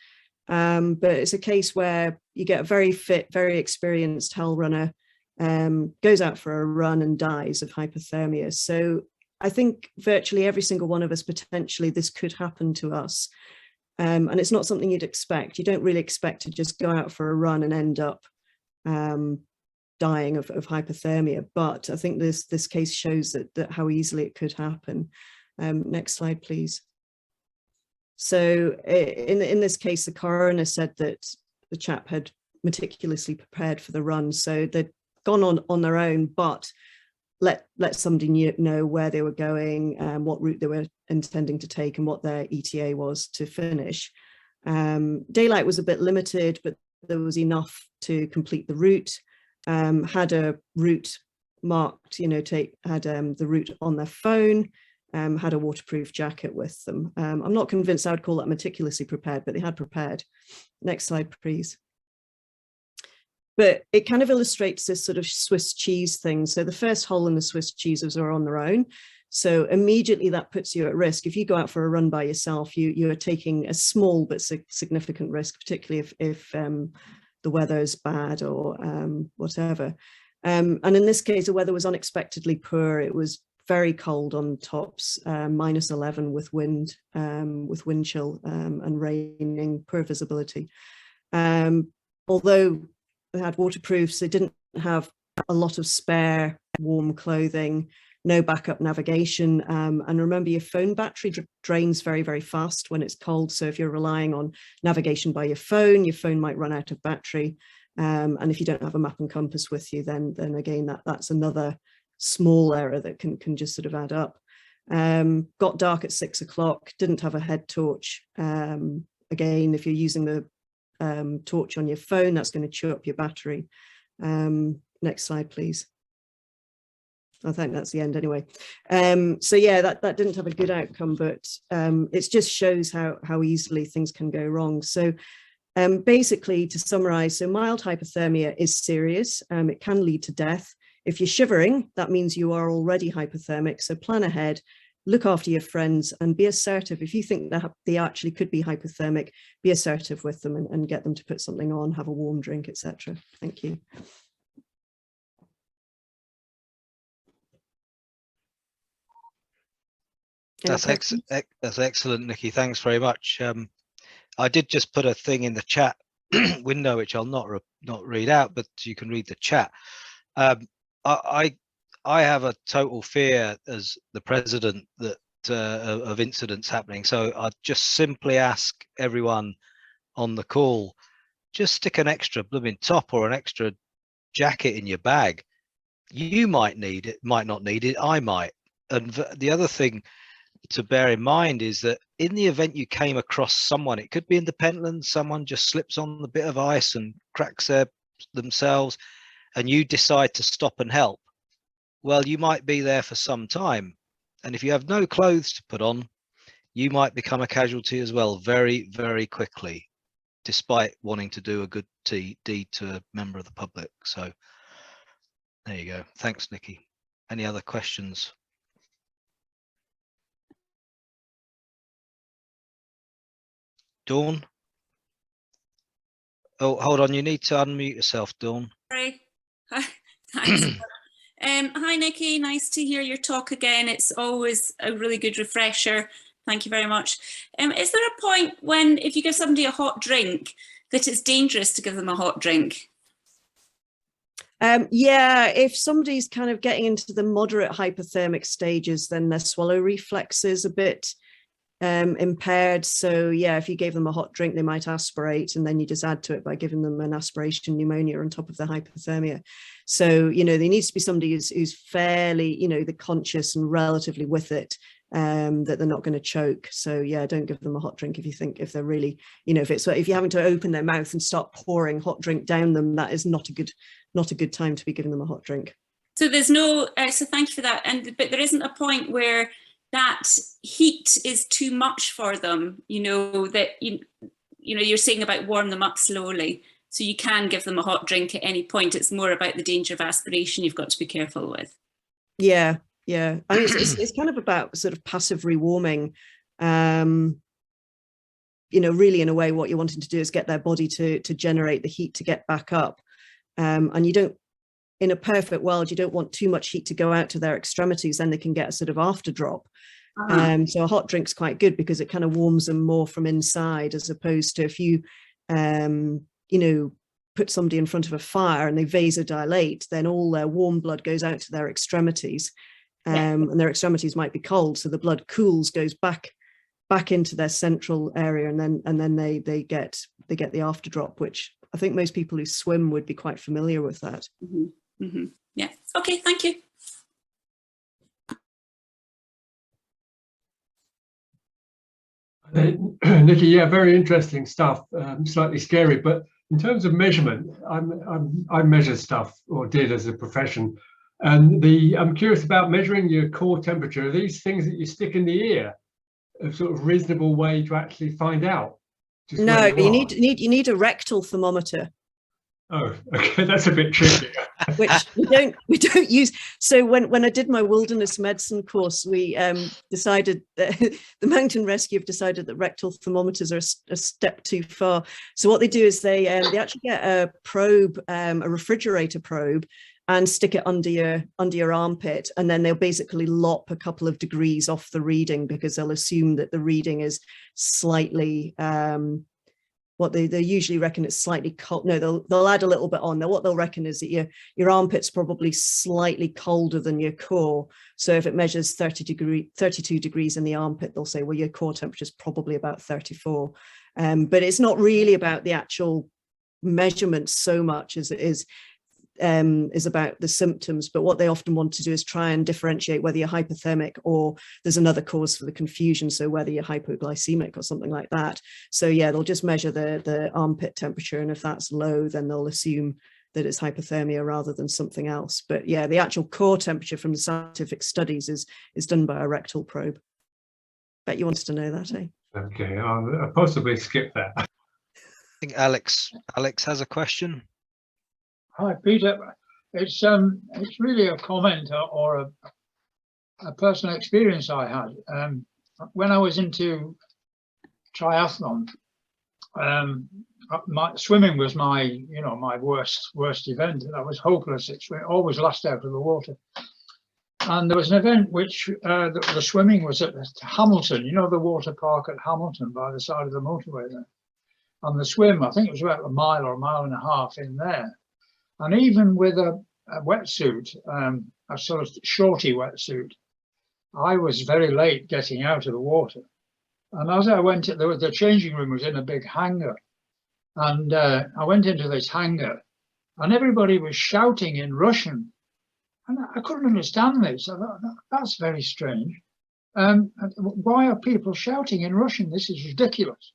S5: But it's a case where you get a very fit, very experienced hell runner, goes out for a run and dies of hypothermia. So I think virtually every single one of us, potentially this could happen to us. And it's not something you'd expect. You don't really expect to just go out for a run and end up dying of hypothermia. But I think this case shows that how easily it could happen. Next slide, please. So in this case, the coroner said that the chap had meticulously prepared for the run. So they'd gone on their own, but let somebody know where they were going, what route they were intending to take, and what their ETA was to finish. Daylight was a bit limited, but there was enough to complete the route. Had a route marked, you know, had the route on their phone. Had a waterproof jacket with them. I'm not convinced I would call that meticulously prepared, but they had prepared. Next slide, please. But it kind of illustrates this sort of Swiss cheese thing. So the first hole in the Swiss cheeses are on their own. So immediately that puts you at risk. If you go out for a run by yourself, you are taking a small but significant risk, particularly if the weather is bad or whatever. And in this case, the weather was unexpectedly poor. It was very cold on tops, -11 with wind chill and raining, poor visibility. Although they had waterproofs, they didn't have a lot of spare warm clothing, no backup navigation. And remember, your phone battery drains very, very fast when it's cold. So if you're relying on navigation by your phone might run out of battery. And if you don't have a map and compass with you, then again, that's another small error that can just sort of add up. Got dark at 6 o'clock, didn't have a head torch. Again, if you're using the torch on your phone, that's going to chew up your battery. Next slide, please. I think that's the end anyway. So yeah, that didn't have a good outcome, but it just shows how easily things can go wrong. So Basically, to summarize, so mild hypothermia is serious. It can lead to death. If you're shivering, that means you are already hypothermic. So plan ahead, look after your friends, and be assertive. If you think that they actually could be hypothermic, be assertive with them and get them to put something on, have a warm drink, etc. Thank you.
S1: That's excellent, Nikki. Thanks very much. I did just put a thing in the chat window, which I'll not read out, but you can read the chat. I have a total fear as the president that of incidents happening. So I'd just simply ask everyone on the call, just stick an extra blooming top or an extra jacket in your bag. You might need it, might not need it, I might. And the other thing to bear in mind is that in the event you came across someone, it could be in the Pentland, someone just slips on the bit of ice and cracks themselves, and you decide to stop and help. Well, you might be there for some time. And if you have no clothes to put on, you might become a casualty as well very, very quickly, despite wanting to do a good deed to a member of the public. So there you go. Thanks, Nikki. Any other questions? Dawn? Oh, hold on. You need to unmute yourself, Dawn.
S6: Sorry. Thanks. Hi, Nikki. Nice to hear your talk again. It's always a really good refresher. Thank you very much. Is there a point when, if you give somebody a hot drink, that it's dangerous to give them a hot drink?
S5: Yeah, if somebody's kind of getting into the moderate hypothermic stages, then their swallow reflex is a bit impaired. So yeah, if you gave them a hot drink, they might aspirate, and then you just add to it by giving them an aspiration pneumonia on top of the hypothermia. So, you know, there needs to be somebody who's fairly, you know, the conscious and relatively with it, that they're not going to choke. So yeah, don't give them a hot drink if they're really, you know, if you're having to open their mouth and start pouring hot drink down them, that is not a good time to be giving them a hot drink.
S6: So there's no, so thank you for that. But there isn't a point where that heat is too much for them, you know, that, you know, you're saying about warm them up slowly. So you can give them a hot drink at any point. It's more about the danger of aspiration you've got to be careful with.
S5: Yeah, yeah. I mean, it's kind of about sort of passive rewarming. You know, really in a way, what you're wanting to do is get their body to generate the heat to get back up. And you don't, in a perfect world, you don't want too much heat to go out to their extremities, then they can get a sort of after drop. So a hot drink's quite good because it kind of warms them more from inside, as opposed to if you, you know, put somebody in front of a fire and they vasodilate, then all their warm blood goes out to their extremities, and their extremities might be cold. So the blood cools, goes back into their central area, and then they get the after drop, which I think most people who swim would be quite familiar with that.
S6: Mm-hmm. Mm-hmm. Yeah. Okay. Thank you.
S4: Nikki, yeah, very interesting stuff. Slightly scary, but in terms of measurement, I measure stuff, or did as a profession, and I'm curious about measuring your core temperature. Are these things that you stick in the ear a sort of reasonable way to actually find out?
S5: No, you need a rectal thermometer.
S4: Oh, okay, that's a bit tricky.
S5: Which we don't use. So when I did my wilderness medicine course, we decided that the mountain rescue have decided that rectal thermometers are a step too far. So what they do is they actually get a probe, a refrigerator probe, and stick it under your armpit, and then they'll basically lop a couple of degrees off the reading, because they'll assume that the reading is slightly what they usually reckon it's slightly cold. No, they'll add a little bit on. What they'll reckon is that your armpit's probably slightly colder than your core. So if it measures 32 degrees in the armpit, they'll say, well, your core temperature is probably about 34. But it's not really about the actual measurement so much as it is about the symptoms. But what they often want to do is try and differentiate whether you're hypothermic or there's another cause for the confusion, so whether you're hypoglycemic or something like that. So yeah, they'll just measure the armpit temperature, and if that's low, then they'll assume that it's hypothermia rather than something else. But yeah, the actual core temperature from the scientific studies is done by a rectal probe. Bet you wanted to know that, eh?
S4: Okay, I'll possibly skip that.
S1: think Alex has a question.
S7: Hi, Peter. It's really a comment or a personal experience I had. When I was into triathlon, my swimming was my worst event. I was hopeless at swimming, always last out of the water. And there was an event which the swimming was at Hamilton, the water park at Hamilton by the side of the motorway there. And the swim, I think it was about a mile or a mile and a half in there. And even with a wetsuit, a sort of shorty wetsuit, I was very late getting out of the water. And as I went, the changing room was in a big hangar. And I went into this hangar and everybody was shouting in Russian. And I couldn't understand this. I thought, that's very strange. Why are people shouting in Russian? This is ridiculous.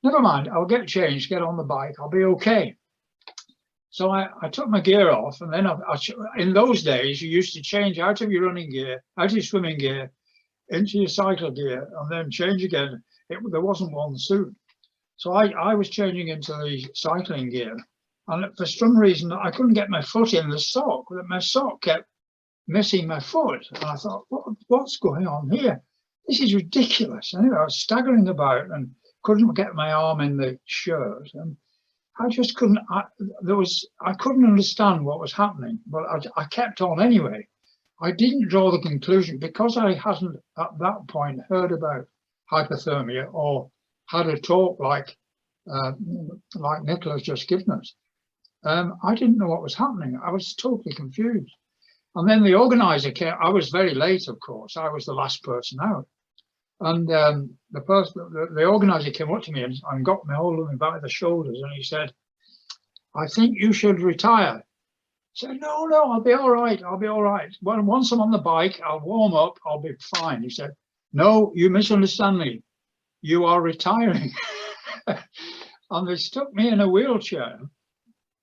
S7: Never mind, I'll get changed, get on the bike, I'll be okay. So I took my gear off, and then in those days, you used to change out of your running gear, out of your swimming gear, into your cycle gear, and then change again. There wasn't one suit. So I was changing into the cycling gear, and for some reason, I couldn't get my foot in the sock. My sock kept missing my foot. And I thought, what's going on here? This is ridiculous. Anyway, I was staggering about and couldn't get my arm in the shirt. And I just couldn't, I couldn't understand what was happening, but I kept on anyway. I didn't draw the conclusion because I hadn't at that point heard about hypothermia or had a talk like Nicola's just given us. I didn't know what was happening. I was totally confused. And then the organizer came. I was very late, of course. I was the last person out. And the organizer came up to me and got me hold of me by the shoulders, and he said, "I think you should retire." I said, no, I'll be all right. I'll be all right. Well, once I'm on the bike, I'll warm up. I'll be fine. He said, "No, you misunderstand me. You are retiring." And they stuck me in a wheelchair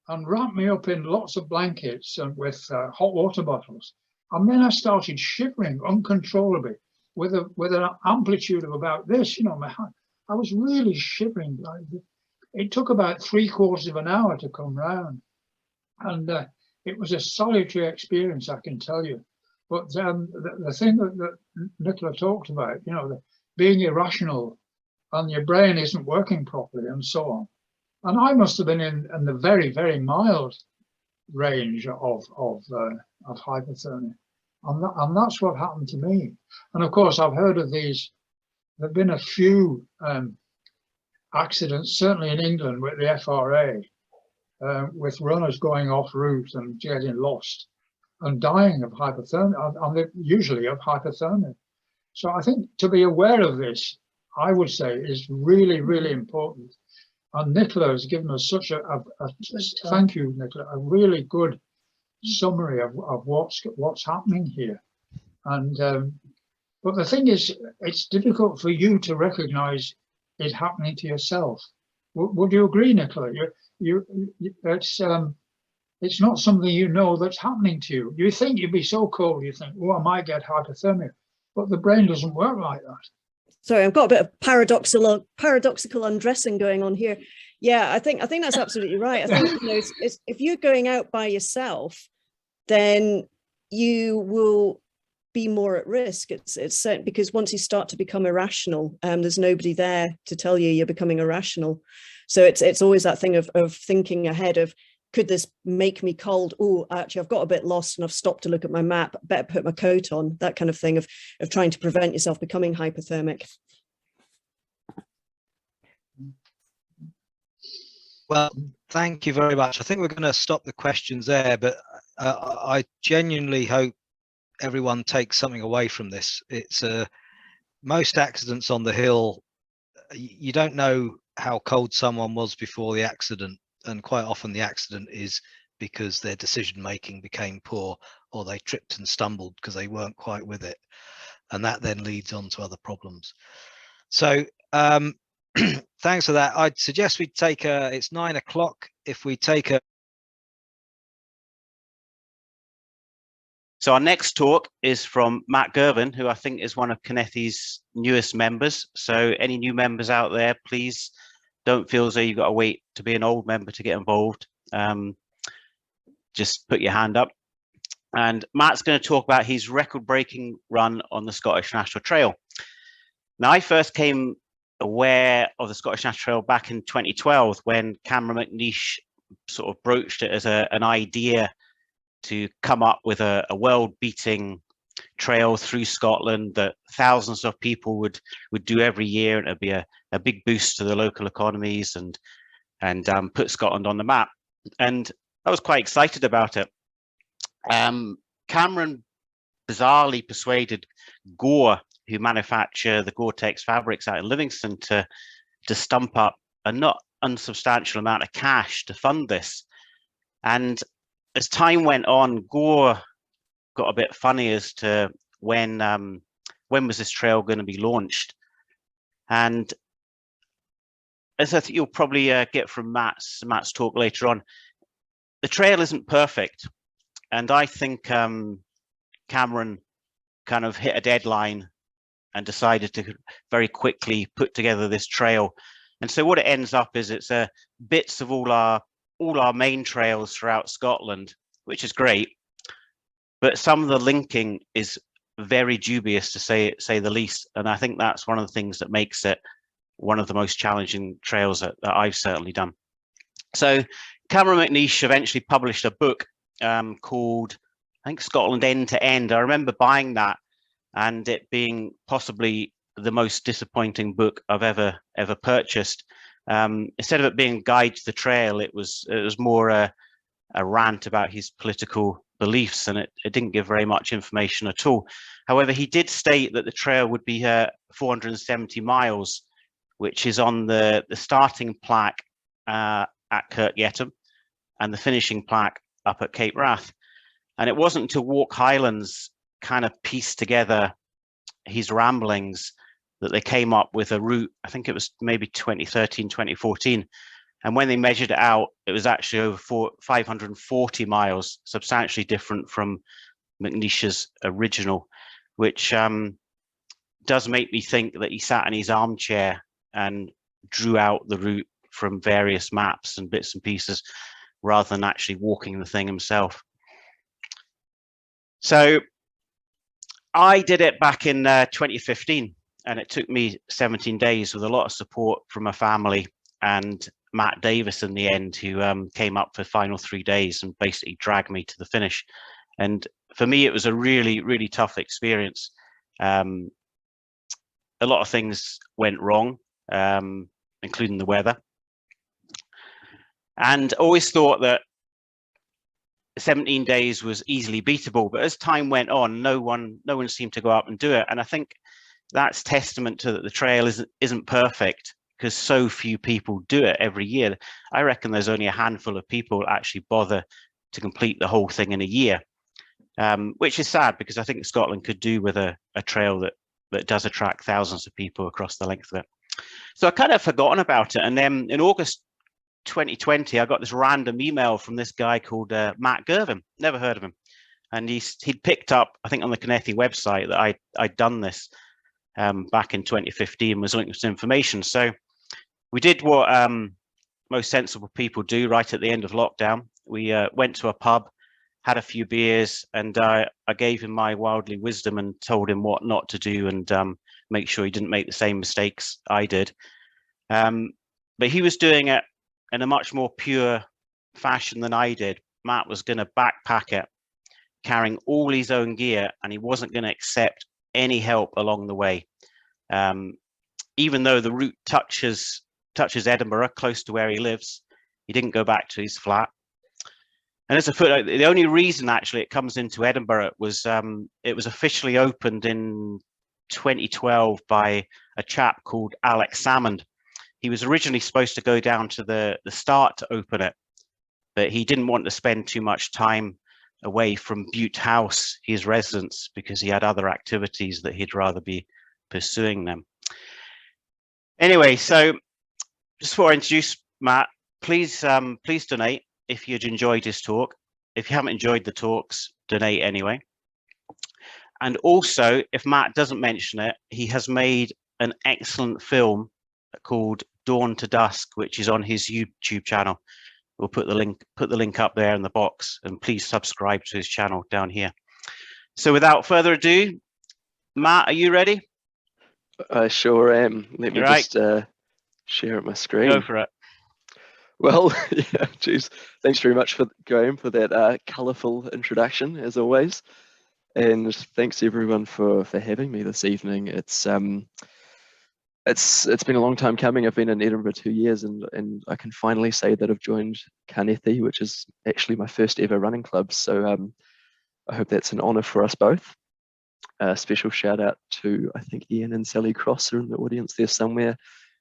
S7: and wrapped me up in lots of blankets and with hot water bottles. And then I started shivering uncontrollably with an amplitude of about this, my hand. I was really shivering. It took about 3/4 of an hour to come round. And it was a solitary experience, I can tell you. But the thing that Nicola talked about, being irrational and your brain isn't working properly and so on. And I must have been in the very, very mild range of hypothermia. And that's what happened to me. And of course, I've heard of these. There have been a few accidents, certainly in England with the FRA, with runners going off route and getting lost and dying of hypothermia, and usually of hypothermia. So I think to be aware of this, I would say, is really, really important. And Nicola has given us such thank you, Nicola, a really good summary of what's happening here. And but the thing is, it's difficult for you to recognize it happening to yourself. Would you agree, Nicola? It's not something that's happening to you. You think you'd be so cold, you think, oh, I might get hypothermia, but the brain doesn't work like that.
S5: Sorry, I've got a bit of paradoxical undressing going on here. Yeah, I think that's absolutely right. I think it's, if you're going out by yourself, then you will be more at risk. It's certain, because once you start to become irrational, there's nobody there to tell you you're becoming irrational. So it's always that thing of thinking ahead of, could this make me cold? Oh, actually, I've got a bit lost and I've stopped to look at my map. Better put my coat on. That kind of thing of trying to prevent yourself becoming hypothermic.
S1: Well, thank you very much. I think we're going to stop the questions there, but I genuinely hope everyone takes something away from this. It's most accidents on the hill, you don't know how cold someone was before the accident. And quite often the accident is because their decision making became poor, or they tripped and stumbled because they weren't quite with it, and that then leads on to other problems. So thanks for that. I'd suggest we take it's 9 o'clock. If we take a
S8: So our next talk is from Matt Girvan, who I think is one of Carnethy's newest members. So any new members out there, please don't feel as though you've got to wait to be an old member to get involved. Just put your hand up. And Matt's going to talk about his record-breaking run on the Scottish National Trail. Now, I first came aware of the Scottish National Trail back in 2012 when Cameron McNeish sort of broached it as an idea to come up with a world-beating trail through Scotland that thousands of people would do every year, and it'd be a big boost to the local economies and put Scotland on the map. And I was quite excited about it. Cameron bizarrely persuaded Gore, who manufacture the Gore-Tex fabrics out in Livingston, to stump up a not unsubstantial amount of cash to fund this. And as time went on, Gore got a bit funny as to when was this trail going to be launched. And as I think you'll probably get from Matt's talk later on, the trail isn't perfect. And I think Cameron kind of hit a deadline and decided to very quickly put together this trail. And so what it ends up is it's bits of all our main trails throughout Scotland, which is great. But some of the linking is very dubious, to say the least. And I think that's one of the things that makes it one of the most challenging trails that I've certainly done. So Cameron McNeish eventually published a book called, I think, Scotland End to End. I remember buying that and it being possibly the most disappointing book I've ever purchased. Instead of it being a guide to the trail, it was more a rant about his political beliefs, and it didn't give very much information at all. However, he did state that the trail would be 470 miles, which is on the starting plaque at Kirkyetum and the finishing plaque up at Cape Wrath. And it wasn't until Walk Highlands kind of pieced together his ramblings that they came up with a route. I think it was maybe 2013, 2014. And when they measured it out, it was actually over 540 miles, substantially different from McNeish's original, which does make me think that he sat in his armchair and drew out the route from various maps and bits and pieces rather than actually walking the thing himself. So I did it back in 2015, and it took me 17 days with a lot of support from my family and Matt Davis in the end, who came up for the final 3 days and basically dragged me to the finish. And for me, it was a really, really tough experience. A lot of things went wrong, including the weather. And always thought that 17 days was easily beatable, but as time went on, no one seemed to go up and do it. And I think that's testament to that the trail isn't perfect, because so few people do it every year. I reckon there's only a handful of people that actually bother to complete the whole thing in a year, which is sad, because I think Scotland could do with a trail that does attract thousands of people across the length of it. So I kind of forgotten about it. And then in August 2020, I got this random email from this guy called Matt Girvan. Never heard of him. And he'd picked up, I think on the Carnethy website, that I'd done this back in 2015, was linked to information. So we did what most sensible people do right at the end of lockdown. We went to a pub, had a few beers, and I gave him my worldly wisdom and told him what not to do and make sure he didn't make the same mistakes I did. But he was doing it in a much more pure fashion than I did. Matt was going to backpack it, carrying all his own gear, and he wasn't going to accept any help along the way. Even though the route touches Edinburgh, close to where he lives, he didn't go back to his flat. And as a footnote, the only reason actually it comes into Edinburgh was it was officially opened in 2012 by a chap called Alex Salmond. He was originally supposed to go down to the start to open it, but he didn't want to spend too much time away from Butte House, his residence, because he had other activities that he'd rather be pursuing them. Anyway, so just before I introduce Matt, please donate if you'd enjoyed his talk. If you haven't enjoyed the talks, donate anyway. And also, if Matt doesn't mention it, he has made an excellent film called Dawn to Dusk, which is on his YouTube channel. We'll put the link up there in the box, and please subscribe to his channel down here. So without further ado, Matt, are you ready?
S9: I sure am. Let me
S8: You're right.
S9: just share my screen.
S8: Go for it.
S9: Well, yeah, geez. Thanks very much for Graham for that colourful introduction, as always. And thanks everyone for having me this evening. It's been a long time coming. I've been in Edinburgh 2 years, and I can finally say that I've joined Carnethy, which is actually my first ever running club. So I hope that's an honour for us both. A special shout out to, I think, Ian and Sally Cross are in the audience there somewhere.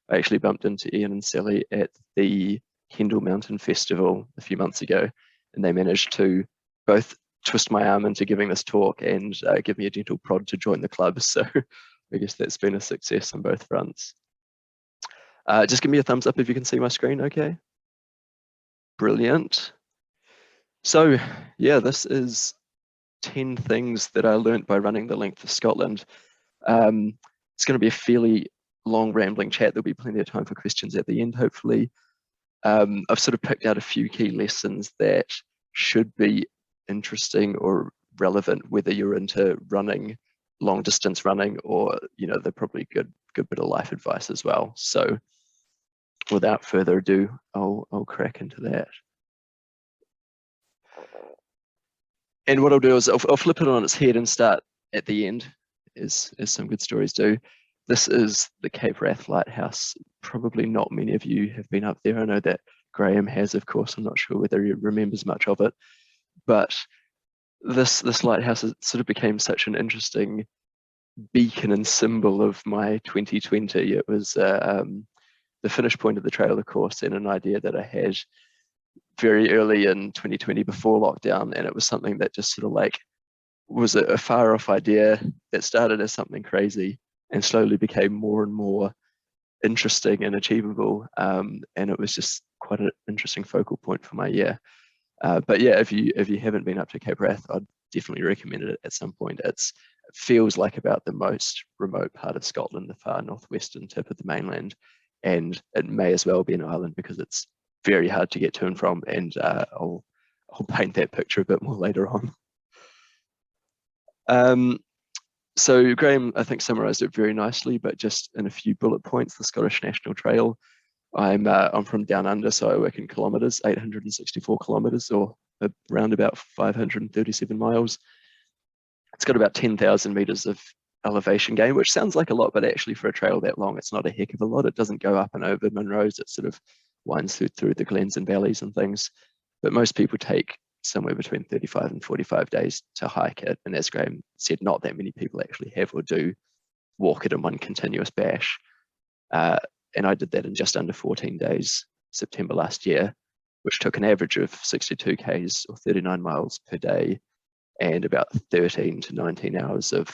S9: I actually bumped into Ian and Sally at the Kendall Mountain Festival a few months ago, and they managed to both twist my arm into giving this talk and give me a gentle prod to join the club. So I guess that's been a success on both fronts. Just give me a thumbs up if you can see my screen, okay? Brilliant. So yeah, this is 10 things that I learned by running the length of Scotland. It's going to be a fairly long rambling chat. There'll be plenty of time for questions at the end, hopefully. I've sort of picked out a few key lessons that should be interesting or relevant, whether you're into running, long distance running, or they're probably good bit of life advice as well. So without further ado, I'll crack into that. And what I'll do is I'll flip it on its head and start at the end, as some good stories do. This is the Cape Wrath Lighthouse. Probably not many of you have been up there. I know that Graham has, of course. I'm not sure whether he remembers much of it. But this lighthouse sort of became such an interesting beacon and symbol of my 2020. It was the finish point of the trail, of course, and an idea that I had very early in 2020 before lockdown, and it was something that just sort of like was a far off idea that started as something crazy and slowly became more and more interesting and achievable, and it was just quite an interesting focal point for my year. But yeah, if you haven't been up to Cape Wrath, I'd definitely recommend it at some point. It feels like about the most remote part of Scotland, the far northwestern tip of the mainland, and it may as well be an island because it's very hard to get to and from, and I'll paint that picture a bit more later on. So Graham, I think, summarised it very nicely, but just in a few bullet points, the Scottish National Trail. I'm from down under, so I work in kilometres, 864 kilometres, or around about 537 miles. It's got about 10,000 metres of elevation gain, which sounds like a lot, but actually for a trail that long, it's not a heck of a lot. It doesn't go up and over Munros, it sort of winds through the glens and valleys and things. But most people take somewhere between 35 and 45 days to hike it. And as Graham said, not that many people actually have or do walk it in one continuous bash. And I did that in just under 14 days, September last year, which took an average of 62 Ks or 39 miles per day and about 13 to 19 hours of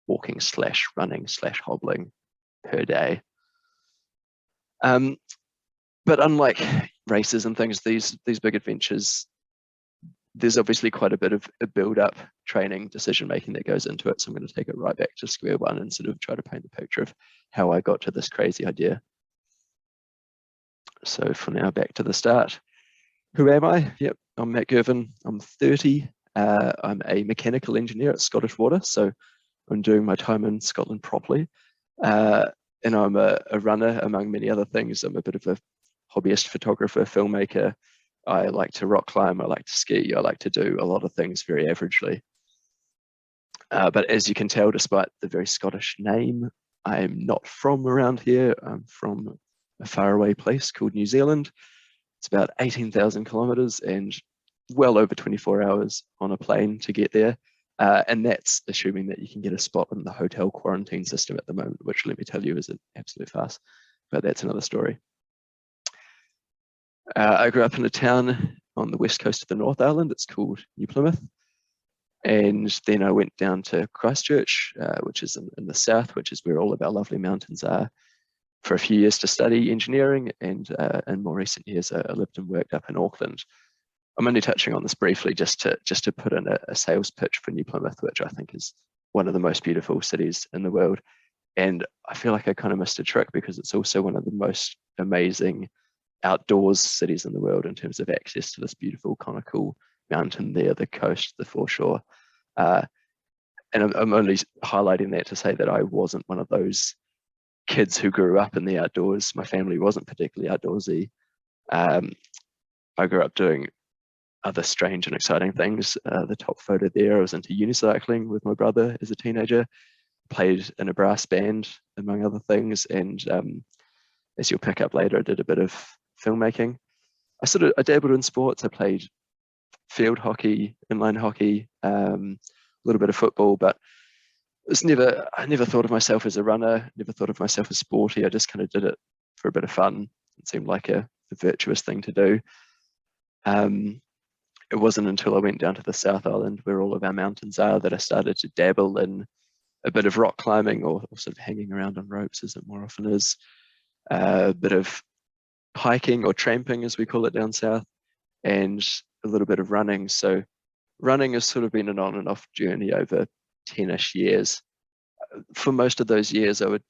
S9: walking / running / hobbling per day. But unlike races and things, these big adventures, there's obviously quite a bit of a build-up training, decision-making that goes into it. So I'm going to take it right back to square one and sort of try to paint a picture of how I got to this crazy idea. So for now, back to the start. Who am I? Yep, I'm Matt Girvan. I'm 30. I'm a mechanical engineer at Scottish Water, so I'm doing my time in Scotland properly. And I'm a runner, among many other things. I'm a bit of a hobbyist photographer, filmmaker. I like to rock climb, I like to ski, I like to do a lot of things very averagely. But as you can tell, despite the very Scottish name, I'm not from around here. I'm from a faraway place called New Zealand. It's about 18,000 kilometres and well over 24 hours on a plane to get there. And that's assuming that you can get a spot in the hotel quarantine system at the moment, which, let me tell you, is an absolute farce. But that's another story. I grew up in a town on the west coast of the North Island. It's called New Plymouth. And then I went down to Christchurch, which is in the south, which is where all of our lovely mountains are, for a few years to study engineering. And in more recent years, I lived and worked up in Auckland. I'm only touching on this briefly just to put in a sales pitch for New Plymouth, which I think is one of the most beautiful cities in the world. And I feel like I kind of missed a trick because it's also one of the most amazing outdoors cities in the world in terms of access to this beautiful conical mountain there, the coast, the foreshore. And I'm only highlighting that to say that I wasn't one of those kids who grew up in the outdoors. My family wasn't particularly outdoorsy. I grew up doing other strange and exciting things. The top photo there, I was into unicycling with my brother as a teenager, played in a brass band, among other things. And as you'll pick up later, I did a bit of filmmaking. I dabbled in sports. I played field hockey, inline hockey, a little bit of football, but I never thought of myself as a runner, never thought of myself as sporty. I just kind of did it for a bit of fun. It seemed like a virtuous thing to do. It wasn't until I went down to the South Island, where all of our mountains are, that I started to dabble in a bit of rock climbing, or sort of hanging around on ropes, as it more often is, a bit of hiking or tramping, as we call it down south, and a little bit of running. So running has sort of been an on and off journey over 10-ish years. For most of those years, I would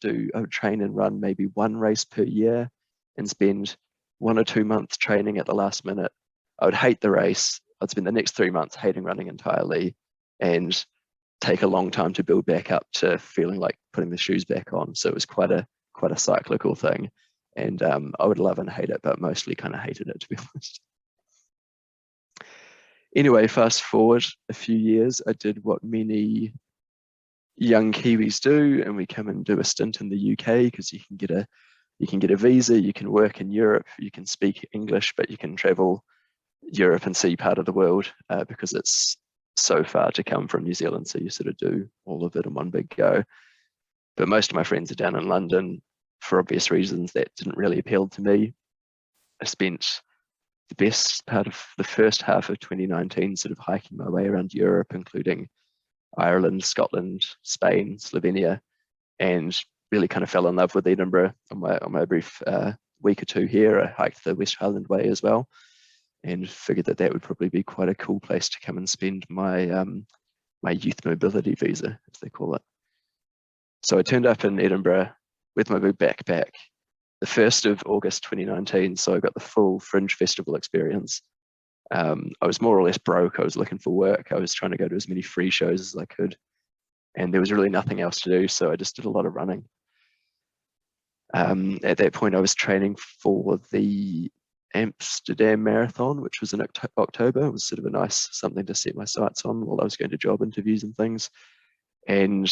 S9: train and run maybe one race per year and spend 1 or 2 months training at the last minute. I would hate the race. I'd spend the next 3 months hating running entirely and take a long time to build back up to feeling like putting the shoes back on. So it was quite a cyclical thing. And I would love and hate it, but mostly kind of hated it, to be honest. Anyway, fast forward a few years, I did what many young Kiwis do, and we come and do a stint in the UK, because you can get a visa, you can work in Europe, you can speak English, but you can travel Europe and see part of the world because it's so far to come from New Zealand. So you sort of do all of it in one big go. But most of my friends are down in London for obvious reasons. That didn't really appeal to me. I spent the best part of the first half of 2019 sort of hiking my way around Europe, including Ireland, Scotland, Spain, Slovenia, and really kind of fell in love with Edinburgh on my brief week or two here. I hiked the West Highland Way as well, and figured that would probably be quite a cool place to come and spend my my youth mobility visa, as they call it. So I turned up in Edinburgh with my big backpack, the 1st of August 2019. So I got the full Fringe Festival experience. I was more or less broke. I was looking for work. I was trying to go to as many free shows as I could, and there was really nothing else to do. So I just did a lot of running. At that point, I was training for the Amsterdam Marathon, which was in October. It was sort of a nice something to set my sights on while I was going to job interviews and things. And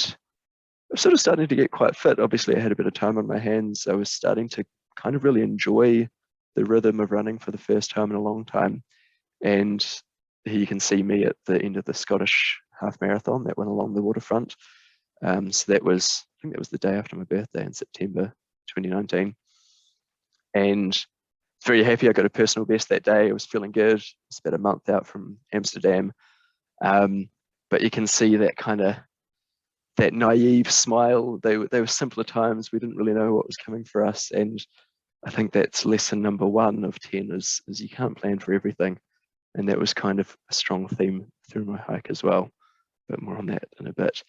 S9: I was sort of starting to get quite fit. Obviously, I had a bit of time on my hands. I was starting to kind of really enjoy the rhythm of running for the first time in a long time. And here you can see me at the end of the Scottish half marathon that went along the waterfront. So that was, I think that was the day after my birthday in September 2019. And very happy I got a personal best that day. I was feeling good. It's about a month out from Amsterdam. But you can see that kind of, that naive smile. They were simpler times. We didn't really know what was coming for us. And I think that's lesson number 1 of 10 is you can't plan for everything. And that was kind of a strong theme through my hike as well. But more on that in a bit.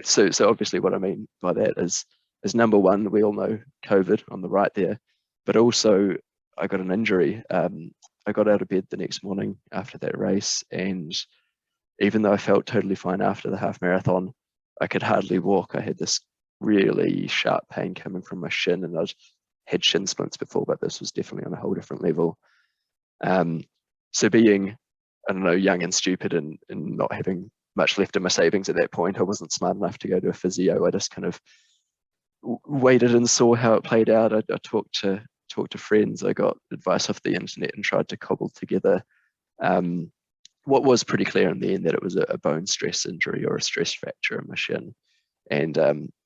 S9: So obviously what I mean by that is number 1, we all know COVID on the right there, but also I got an injury. I got out of bed the next morning after that race, and even though I felt totally fine after the half marathon, I could hardly walk. I had this really sharp pain coming from my shin, and I'd had shin splints before, but this was definitely on a whole different level. So being, I don't know, young and stupid and not having much left in my savings at that point, I wasn't smart enough to go to a physio. I just kind of waited and saw how it played out. I talked to friends. I got advice off the internet and tried to cobble together what was pretty clear in the end, that it was a bone stress injury or a stress fracture in my shin. And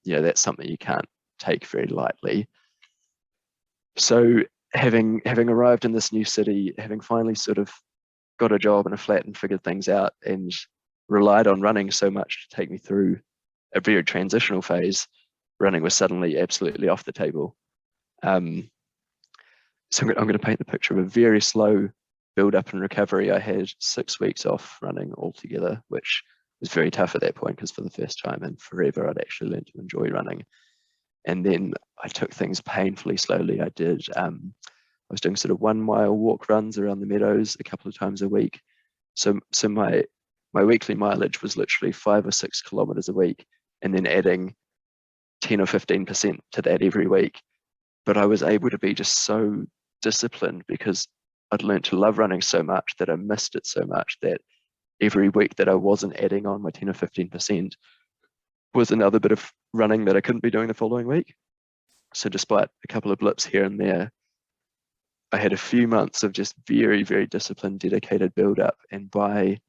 S9: that's something you can't take very lightly. So having arrived in this new city, having finally sort of got a job and a flat and figured things out, and relied on running so much to take me through a very transitional phase, running was suddenly absolutely off the table. So I'm going to paint the picture of a very slow build up and recovery. I had 6 weeks off running altogether, which was very tough at that point, because for the first time in forever, I'd actually learned to enjoy running. And then I took things painfully slowly. I was doing sort of 1 mile walk runs around the meadows a couple of times a week. So my weekly mileage was literally 5 or 6 kilometers a week, and then adding 10 or 15% to that every week. But I was able to be just so disciplined, because I'd learned to love running so much that I missed it so much that every week that I wasn't adding on my 10 or 15% was another bit of running that I couldn't be doing the following week. So despite a couple of blips here and there, I had a few months of just very, very disciplined, dedicated build up. And by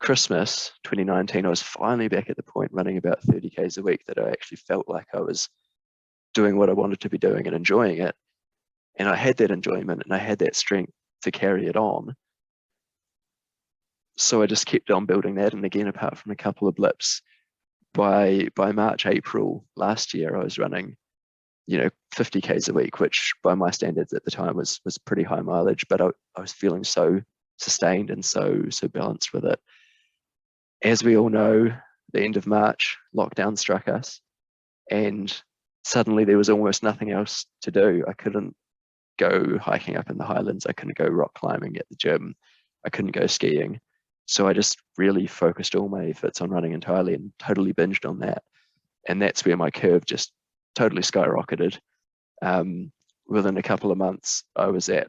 S9: Christmas 2019, I was finally back at the point running about 30 Ks a week that I actually felt like I was doing what I wanted to be doing and enjoying it. And I had that enjoyment and I had that strength to carry it on. So I just kept on building that. And again, apart from a couple of blips, by March, April last year, I was running, 50 Ks a week, which by my standards at the time was pretty high mileage, but I was feeling so sustained and so balanced with it. As we all know, the end of March, lockdown struck us, and suddenly there was almost nothing else to do. I couldn't go hiking up in the Highlands. I couldn't go rock climbing at the gym. I couldn't go skiing. So I just really focused all my efforts on running entirely and totally binged on that. And that's where my curve just totally skyrocketed. Within a couple of months, I was at,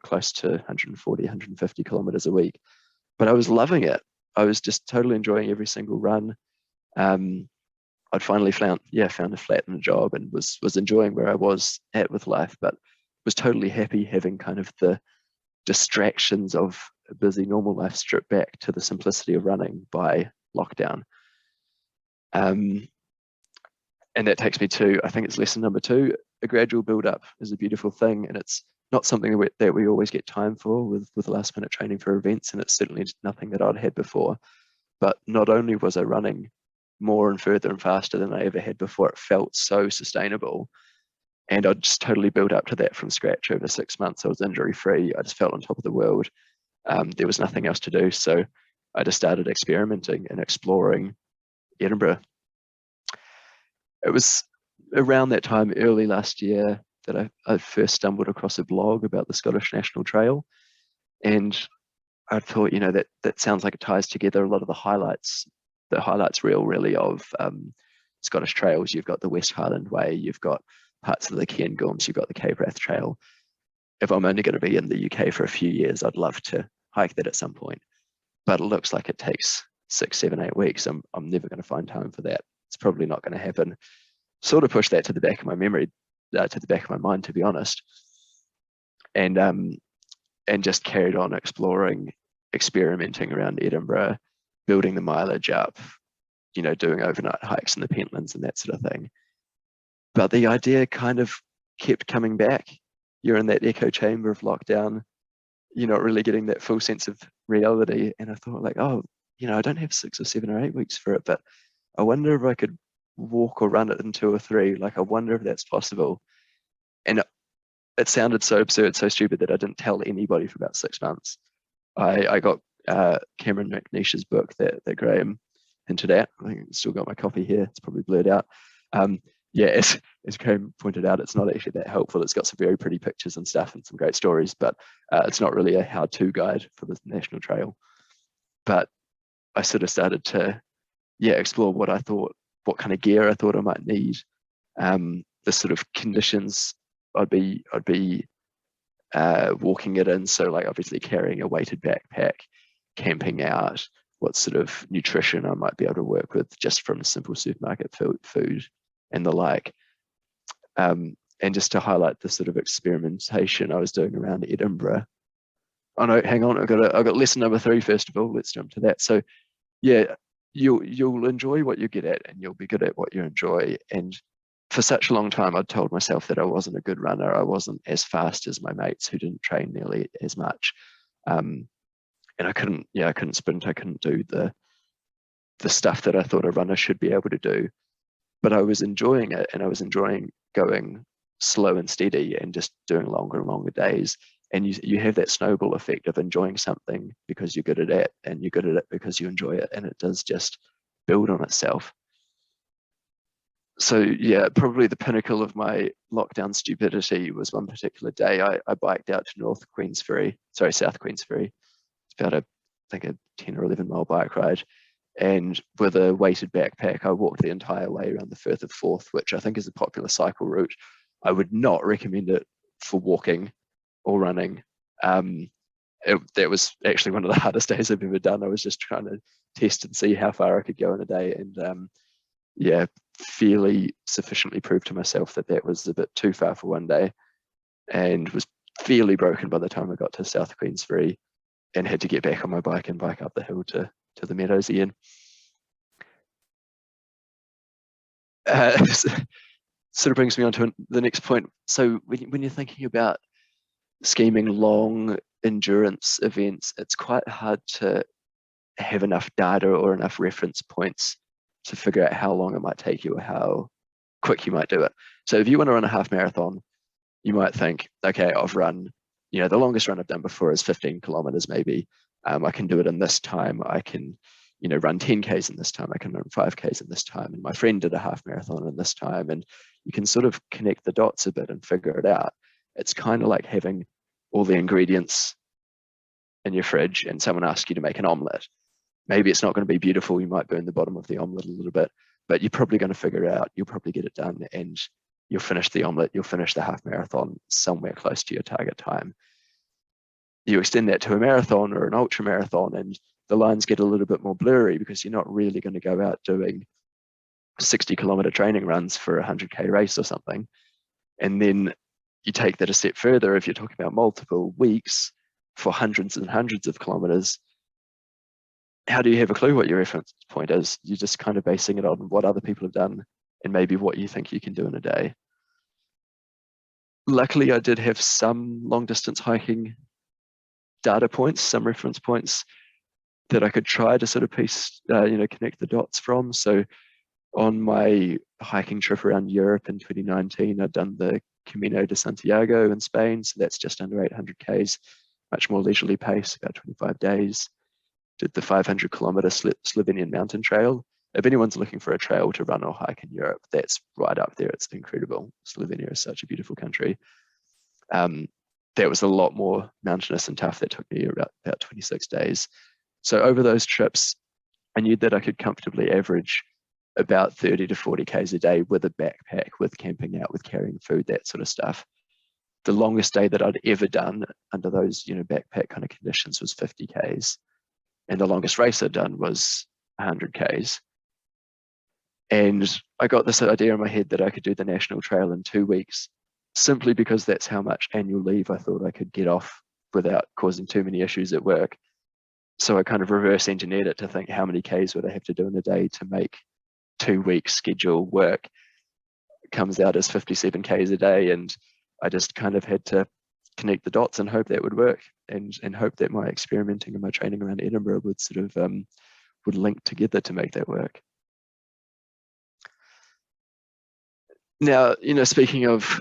S9: close to 140, 150 kilometers a week, but I was loving it. I was just totally enjoying every single run. I'd finally found a flat in a job and was enjoying where I was at with life, but was totally happy having kind of the distractions of a busy normal life stripped back to the simplicity of running by lockdown. And that takes me to, I think it's lesson number 2, a gradual build up is a beautiful thing, and it's not something that we always get time for with last minute training for events, and it's certainly nothing that I'd had before. But not only was I running more and further and faster than I ever had before, it felt so sustainable. And I just totally built up to that from scratch over 6 months. I was injury free. I just felt on top of the world. There was nothing else to do. So I just started experimenting and exploring Edinburgh. It was around that time, early last year, that I first stumbled across a blog about the Scottish National Trail. And I thought, that sounds like it ties together a lot of the highlights reel really of Scottish trails. You've got the West Highland Way, you've got parts of the Cairngorms, you've got the Cape Wrath Trail. If I'm only going to be in the UK for a few years, I'd love to hike that at some point. But it looks like it takes 6, 7, 8 weeks. I'm never going to find time for that. It's probably not going to happen. Sort of pushed that to the back of my memory, to the back of my mind, to be honest. And just carried on exploring, experimenting around Edinburgh, building the mileage up, doing overnight hikes in the Pentlands and that sort of thing. But the idea kind of kept coming back. You're in that echo chamber of lockdown. You're not really getting that full sense of reality. And I thought I don't have 6 or 7 or 8 weeks for it, but I wonder if I could walk or run it in 2 or 3. I wonder if that's possible. And it sounded so absurd, so stupid that I didn't tell anybody for about 6 months. I got Cameron McNeish's book that Graham hinted at. I think I've still got my copy here. It's probably blurred out. As Graham pointed out, it's not actually that helpful. It's got some very pretty pictures and stuff and some great stories, but it's not really a how-to guide for the National Trail. But I sort of started to explore what kind of gear I thought I might need, the sort of conditions I'd be walking it in. So obviously carrying a weighted backpack, camping out, what sort of nutrition I might be able to work with just from simple supermarket food and the like. And just to highlight the sort of experimentation I was doing around Edinburgh. Oh no, hang on, I've got lesson number 3 first of all. Let's jump to that. So you'll enjoy what you get at, and you'll be good at what you enjoy. And for such a long time, I'd told myself that I wasn't a good runner. I wasn't as fast as my mates who didn't train nearly as much. And I couldn't sprint. I couldn't do the stuff that I thought a runner should be able to do. But I was enjoying it, and I was enjoying going slow and steady and just doing longer and longer days And you have that snowball effect of enjoying something because you're good at it, and you're good at it because you enjoy it, and it does just build on itself. So yeah, probably the pinnacle of my lockdown stupidity was one particular day I biked out to South Queensferry. It's about I think a 10 or 11 mile bike ride. And with a weighted backpack, I walked the entire way around the Firth of Forth, which I think is a popular cycle route. I would not recommend it for walking or running. That was actually one of the hardest days I've ever done. I was just trying to test and see how far I could go in a day. And yeah, fairly sufficiently proved to myself that that was a bit too far for one day, and was fairly broken by the time I got to South Queensferry and had to get back on my bike and bike up the hill to the meadows again. Sort of brings me on to the next point. So when you're thinking about scheming long endurance events, it's quite hard to have enough data or enough reference points to figure out how long it might take you or how quick you might do it. So if you want to run a half marathon, you might think, okay, I've run, the longest run I've done before is 15 kilometers maybe. I can do it in this time. I can, run 10Ks in this time. I can run 5Ks in this time. And my friend did a half marathon in this time. And you can sort of connect the dots a bit and figure it out. It's kind of like having all the ingredients in your fridge and someone asks you to make an omelette. Maybe it's not going to be beautiful. You might burn the bottom of the omelette a little bit, but you're probably going to figure it out. You'll probably get it done, and you'll finish the omelette. You'll finish the half marathon somewhere close to your target time. You extend that to a marathon or an ultra marathon, and the lines get a little bit more blurry because you're not really going to go out doing 60-kilometer training runs for a 100K race or something. And then you take that a step further. If you're talking about multiple weeks for hundreds and hundreds of kilometers, how do you have a clue what your reference point is? You're just kind of basing it on what other people have done and maybe what you think you can do in a day. Luckily, I did have some long distance hiking data points, some reference points that I could try to sort of piece, connect the dots from. So on my hiking trip around Europe in 2019, I'd done the Camino de Santiago in Spain. So that's just under 800 Ks, much more leisurely pace, about 25 days. Did the 500-kilometer Slovenian mountain trail. If anyone's looking for a trail to run or hike in Europe, that's right up there. It's incredible. Slovenia is such a beautiful country. That was a lot more mountainous and tough. That took me about 26 days. So over those trips, I knew that I could comfortably average about 30 to 40 Ks a day with a backpack, with camping out, with carrying food, that sort of stuff. The longest day that I'd ever done under those, backpack kind of conditions was 50 Ks. And the longest race I'd done was 100 Ks. And I got this idea in my head that I could do the national trail in 2 weeks, simply because that's how much annual leave I thought I could get off without causing too many issues at work. So I kind of reverse engineered it to think, how many Ks would I have to do in a day to make 2 weeks schedule work? It comes out as 57 Ks a day. And I just kind of had to connect the dots and hope that would work, and hope that my experimenting and my training around Edinburgh would sort of would link together to make that work. Now, speaking of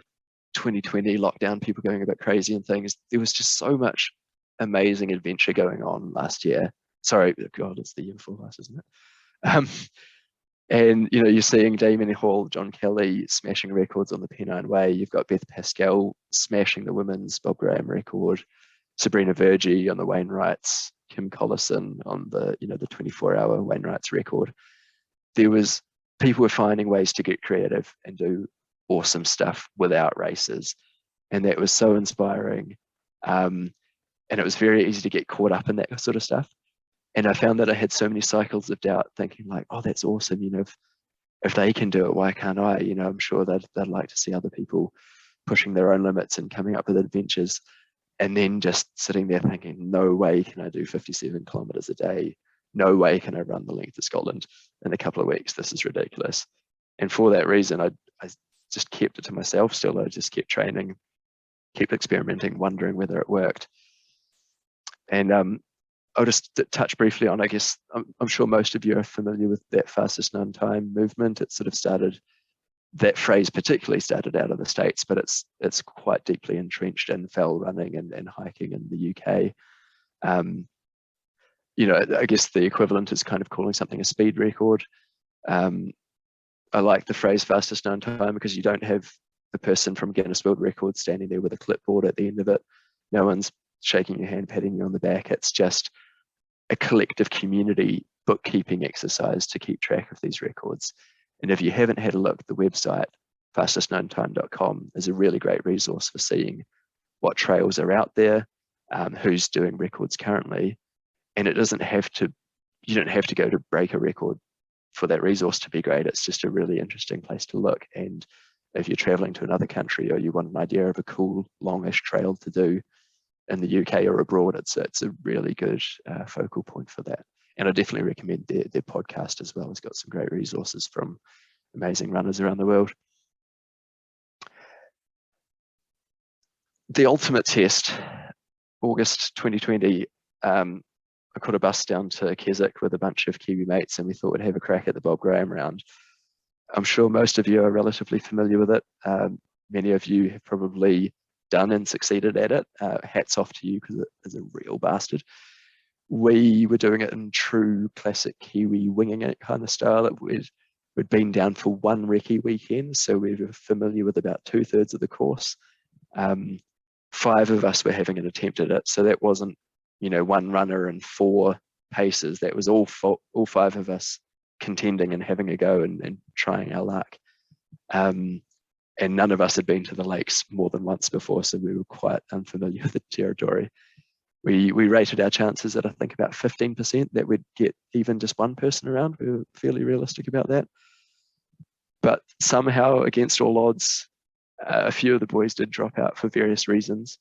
S9: 2020 lockdown, people going a bit crazy and things, there was just so much amazing adventure going on last year. Sorry, God, it's the year before last, isn't it? And you're seeing Damien Hall, John Kelly smashing records on the Pennine Way. You've got Beth Pascal smashing the women's Bob Graham record, Sabrina Verjee on the Wainwrights, Kim Collison on the 24-hour Wainwrights record. People were finding ways to get creative and do awesome stuff without races, and that was so inspiring. And it was very easy to get caught up in that sort of stuff. And I found that I had so many cycles of doubt, thinking like, oh, that's awesome. If they can do it, why can't I? I'm sure they'd like to see other people pushing their own limits and coming up with adventures. And then just sitting there thinking, no way can I do 57 kilometers a day. No way can I run the length of Scotland in a couple of weeks. This is ridiculous. And for that reason, I just kept it to myself still. I just kept training, kept experimenting, wondering whether it worked. And I'll just touch briefly on, I guess, I'm sure most of you are familiar with that fastest known time movement. It sort of started that phrase particularly started out of the States, but it's quite deeply entrenched in fell running and hiking in the UK. I guess the equivalent is kind of calling something a speed record. I like the phrase fastest known time because you don't have the person from Guinness World Records standing there with a clipboard at the end of it. No one's shaking your hand, patting you on the back. It's just a collective community bookkeeping exercise to keep track of these records. And if you haven't had a look, the website fastestknowntime.com is a really great resource for seeing what trails are out there, who's doing records currently. And you don't have to go to break a record for that resource to be great. It's just a really interesting place to look. And if you're traveling to another country or you want an idea of a cool longish trail to do in the UK or abroad, it's a really good focal point for that. And I definitely recommend their podcast as well. It's got some great resources from amazing runners around the world. The ultimate test, August 2020, I caught a bus down to Keswick with a bunch of Kiwi mates and we thought we'd have a crack at the Bob Graham round. I'm sure most of you are relatively familiar with it. Many of you have probably done and succeeded at it. Hats off to you because it is a real bastard. We were doing it in true classic Kiwi winging it kind of style. We'd been down for one recce weekend, so we were familiar with about 2/3 of the course. 5 of us were having an attempt at it, so that wasn't one runner and 4 paces. That was all 5 of us contending and having a go and trying our luck. And none of us had been to the lakes more than once before, so we were quite unfamiliar with the territory. We rated our chances at I think about 15% that we'd get even just one person around. We were fairly realistic about that. But somehow, against all odds, a few of the boys did drop out for various reasons.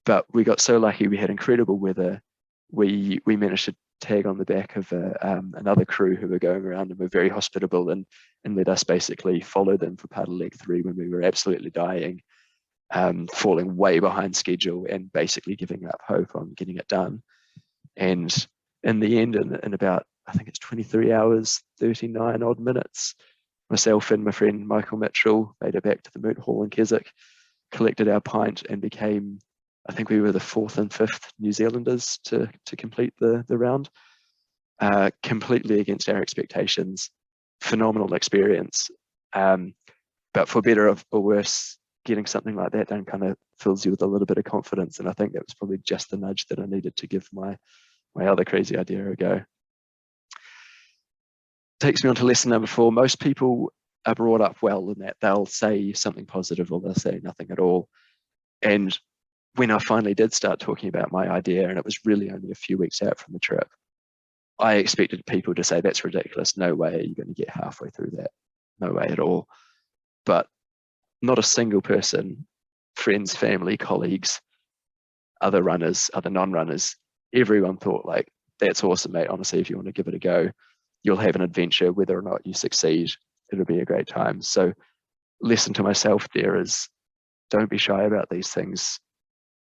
S9: But we got so lucky, we had incredible weather. We managed to tag on the back of another crew who were going around and were very hospitable and let us basically follow them for part of leg 3 when we were absolutely dying, falling way behind schedule and basically giving up hope on getting it done. And in the end, in about, I think it's 23 hours, 39 odd minutes, myself and my friend Michael Mitchell made it back to the Moot Hall in Keswick, collected our pint and became, I think we were the 4th and 5th New Zealanders to complete the round. Completely against our expectations. Phenomenal experience. But for better or worse, getting something like that done kind of fills you with a little bit of confidence. And I think that was probably just the nudge that I needed to give my other crazy idea a go. Takes me on to lesson number 4. Most people are brought up well in that they'll say something positive or they'll say nothing at all. And when I finally did start talking about my idea, and it was really only a few weeks out from the trip, I expected people to say, that's ridiculous. No way are you going to get halfway through that. No way at all. But not a single person, friends, family, colleagues, other runners, other non-runners, everyone thought like, that's awesome, mate. Honestly, if you want to give it a go, you'll have an adventure. Whether or not you succeed, it'll be a great time. So lesson to myself there is, don't be shy about these things.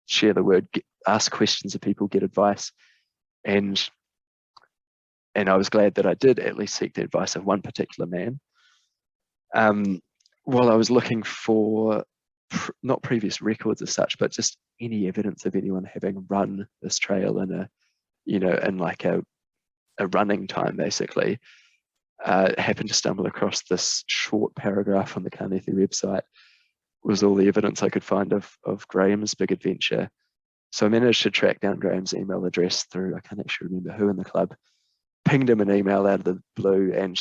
S9: Share the word, ask questions of people, get advice. And I was glad that I did at least seek the advice of one particular man. While I was looking for not previous records as such, but just any evidence of anyone having run this trail in in like a running time, basically, happened to stumble across this short paragraph on the Carnethy website. Was all the evidence I could find of Graham's big adventure. So I managed to track down Graham's email address through, I can't actually remember who in the club, pinged him an email out of the blue, and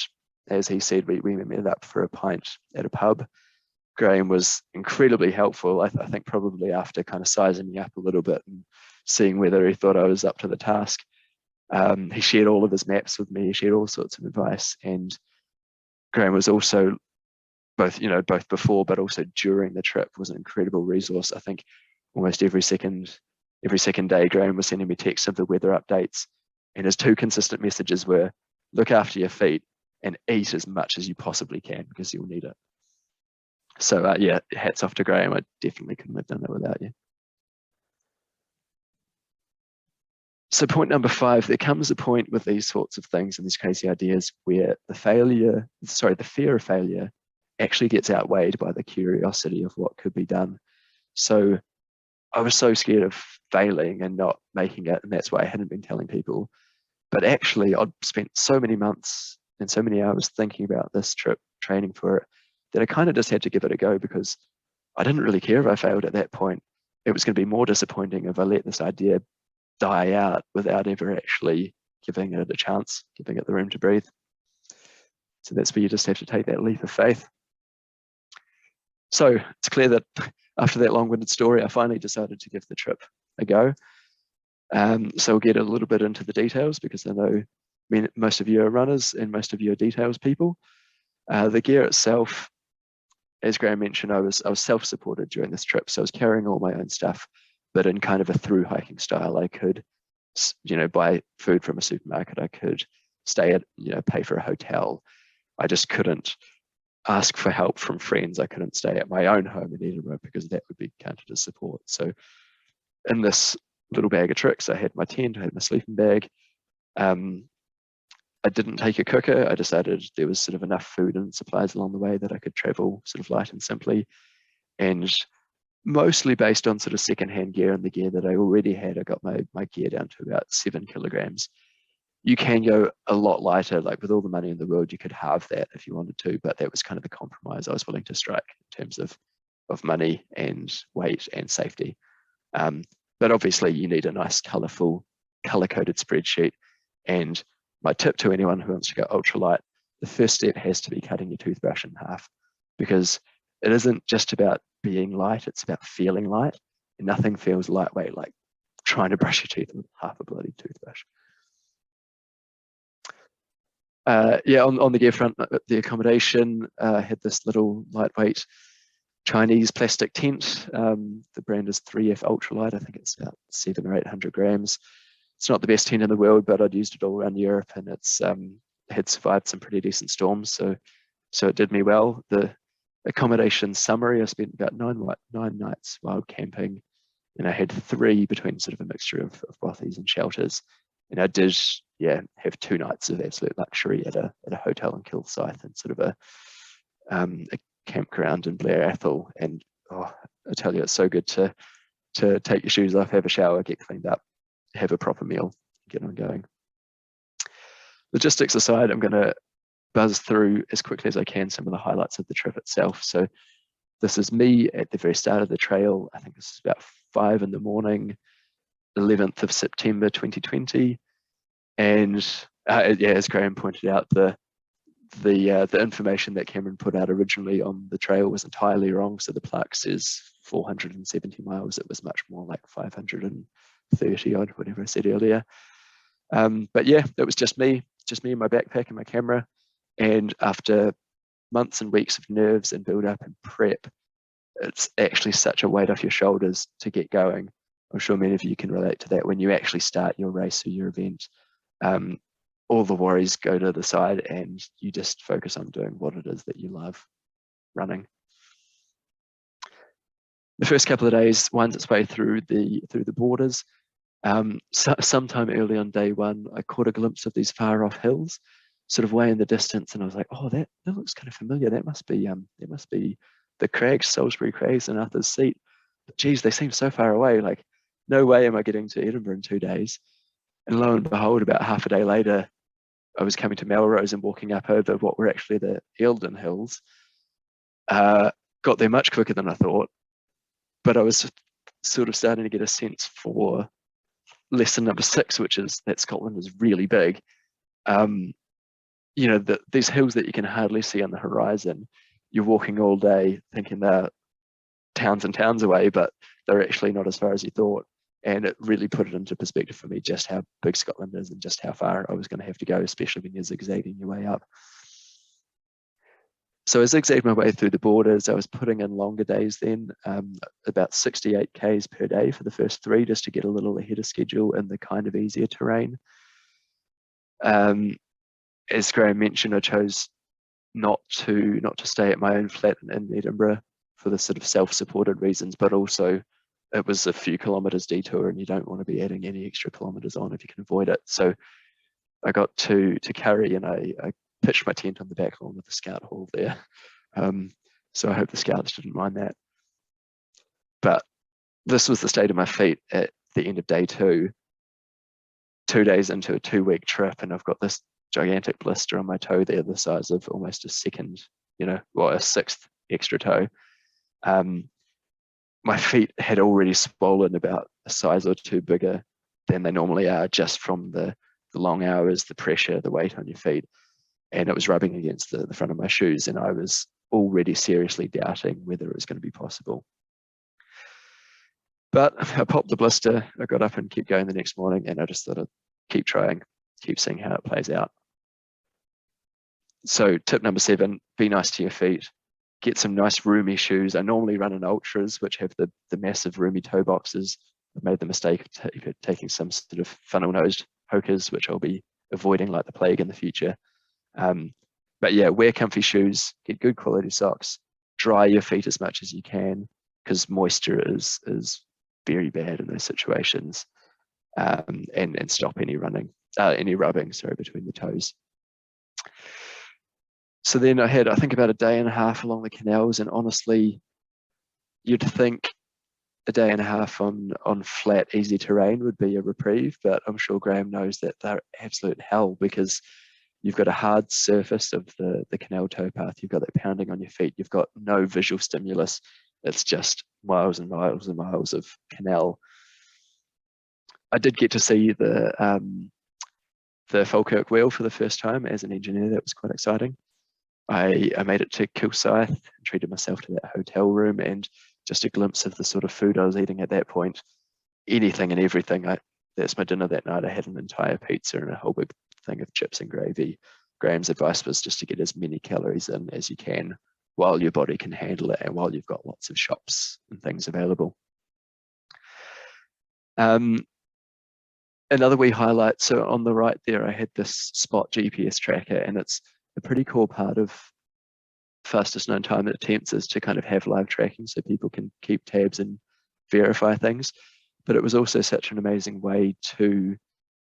S9: as he said, we met up for a pint at a pub. Graham was incredibly helpful. I think probably after kind of sizing me up a little bit and seeing whether he thought I was up to the task. He shared all of his maps with me, he shared all sorts of advice, and Graham was also both before but also during the trip was an incredible resource. I think almost every second day Graham was sending me texts of the weather updates, and his 2 consistent messages were, look after your feet and eat as much as you possibly can because you'll need it. So yeah, hats off to Graham. I definitely couldn't have done that without you. So point number 5, there comes a point with these sorts of things and these crazy ideas where the fear of failure actually gets outweighed by the curiosity of what could be done. So I was so scared of failing and not making it, and that's why I hadn't been telling people. But actually, I'd spent so many months and so many hours thinking about this trip, training for it, that I kind of just had to give it a go, because I didn't really care if I failed at that point. It was going to be more disappointing if I let this idea die out without ever actually giving it a chance, giving it the room to breathe. So that's where you just have to take that leap of faith. So it's clear that after that long-winded story, I finally decided to give the trip a go. So we'll get a little bit into the details, because I know most of you are runners and most of you are details people. The gear itself, as Graham mentioned, I was self-supported during this trip, so I was carrying all my own stuff, but in kind of a through hiking style. I could, buy food from a supermarket. I could stay at, pay for a hotel. I just couldn't ask for help from friends. I couldn't stay at my own home in Edinburgh, because that would be counted as support. So in this little bag of tricks, I had my tent, I had my sleeping bag. I didn't take a cooker. I decided there was sort of enough food and supplies along the way that I could travel sort of light and simply, and mostly based on sort of secondhand gear and the gear that I already had. I got my gear down to about 7 kilograms. You can go a lot lighter, like with all the money in the world, you could halve that if you wanted to, but that was kind of the compromise I was willing to strike in terms of money and weight and safety. But obviously you need a nice colorful, color-coded spreadsheet. And my tip to anyone who wants to go ultralight, the first step has to be cutting your toothbrush in half, because it isn't just about being light, it's about feeling light. And nothing feels lightweight like trying to brush your teeth with half a bloody toothbrush. On the gear front, the accommodation had this little lightweight Chinese plastic tent. The brand is 3F Ultralight. I think it's about 700 or 800 grams. It's not the best tent in the world, but I'd used it all around Europe, and it's had survived some pretty decent storms, so it did me well. The Accommodation Summary, I spent about 9 nights wild camping, and I had 3 between sort of a mixture of bothies and shelters. And I did, have 2 nights of absolute luxury at a hotel in Kilsyth and sort of a campground in Blair Athol. And I tell you, it's so good to take your shoes off, have a shower, get cleaned up, have a proper meal, get on going. Logistics aside, I'm going to buzz through as quickly as I can some of the highlights of the trip itself. So this is me at the very start of the trail. I think this is about 5 in the morning, 11th of September 2020. And as Graham pointed out, the information that Cameron put out originally on the trail was entirely wrong. So the plaque says 470 miles. It was much more like 530 odd, whatever I said earlier. But yeah, it was just me and my backpack and my camera. And after months and weeks of nerves and build up and prep, it's actually such a weight off your shoulders to get going. I'm sure many of you can relate to that. When you actually start your race or your event, all the worries go to the side and you just focus on doing what it is that you love, running. The first couple of days winds its way through the borders. Sometime early on day 1, I caught a glimpse of these far off hills, sort of way in the distance, and I was like, oh, that looks kind of familiar. That must be the crags, Salisbury Crags and Arthur's Seat. But geez, they seem so far away. Like, no way am I getting to Edinburgh in 2 days. And lo and behold, about half a day later, I was coming to Melrose and walking up over what were actually the Eildon Hills. Got there much quicker than I thought, but I was sort of starting to get a sense for lesson number 6, which is that Scotland is really big. These hills that you can hardly see on the horizon, you're walking all day thinking they're towns and towns away, but they're actually not as far as you thought. And it really put it into perspective for me just how big Scotland is and just how far I was going to have to go, especially when you're zigzagging your way up. So I zigzagged my way through the borders. I was putting in longer days then, about 68 Ks per day for the first 3, just to get a little ahead of schedule in the kind of easier terrain. As Graham mentioned, I chose not to stay at my own flat in Edinburgh for the sort of self-supported reasons, but also it was a few kilometres detour and you don't want to be adding any extra kilometres on if you can avoid it. So I got to Curry and I pitched my tent on the back lawn of the Scout Hall there. So I hope the scouts didn't mind that. But this was the state of my feet at the end of day 2, 2 days into a 2-week trip, and I've got this gigantic blister on my toe there, the size of almost a second, well, a 6th extra toe. My feet had already swollen about a size or 2 bigger than they normally are, just from the long hours, the pressure, the weight on your feet. And it was rubbing against the front of my shoes, and I was already seriously doubting whether it was going to be possible. But I popped the blister, I got up and kept going the next morning, and I just thought I'd keep trying, keep seeing how it plays out. So tip number 7, be nice to your feet. Get some nice roomy shoes. I normally run in ultras, which have the massive roomy toe boxes. I've made the mistake of taking some sort of funnel-nosed Hokas, which I'll be avoiding like the plague in the future. But yeah, wear comfy shoes, get good quality socks, dry your feet as much as you can, because moisture is very bad in those situations, and stop any rubbing, between the toes. So then I think about a day and a half along the canals, and honestly, you'd think a day and a half on flat, easy terrain would be a reprieve, but I'm sure Graham knows that they're absolute hell, because you've got a hard surface of the canal towpath, you've got that pounding on your feet, you've got no visual stimulus, it's just miles and miles and miles of canal. I did get to see the Falkirk wheel for the first time as an engineer. That was quite exciting. I made it to Kilsyth and treated myself to that hotel room, and just a glimpse of the sort of food I was eating at that point. Anything and everything. That's my dinner that night. I had an entire pizza and a whole big thing of chips and gravy. Graham's advice was just to get as many calories in as you can while your body can handle it, and while you've got lots of shops and things available. Another wee highlight, so on the right there, I had this Spot GPS tracker, and it's a pretty cool part of fastest known time attempts is to kind of have live tracking so people can keep tabs and verify things. But it was also such an amazing way to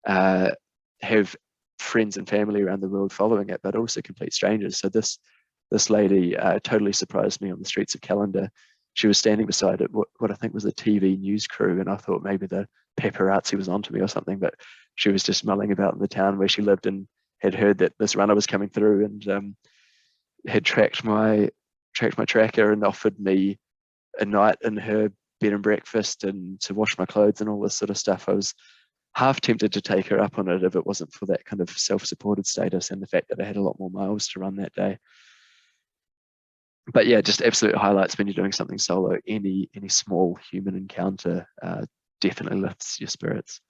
S9: have friends and family around the world following it, but also complete strangers. So this lady totally surprised me on the streets of Callander. She was standing beside it, what I think was a TV news crew, and I thought maybe the paparazzi was onto me or something, but she was just mulling about in the town where she lived and had heard that this runner was coming through, and had tracked my tracker and offered me a night in her bed and breakfast and to wash my clothes and all this sort of stuff. I was half tempted to take her up on it if it wasn't for that kind of self-supported status and the fact that I had a lot more miles to run that day. But yeah, just absolute highlights when you're doing something solo. Any small human encounter definitely lifts your spirits.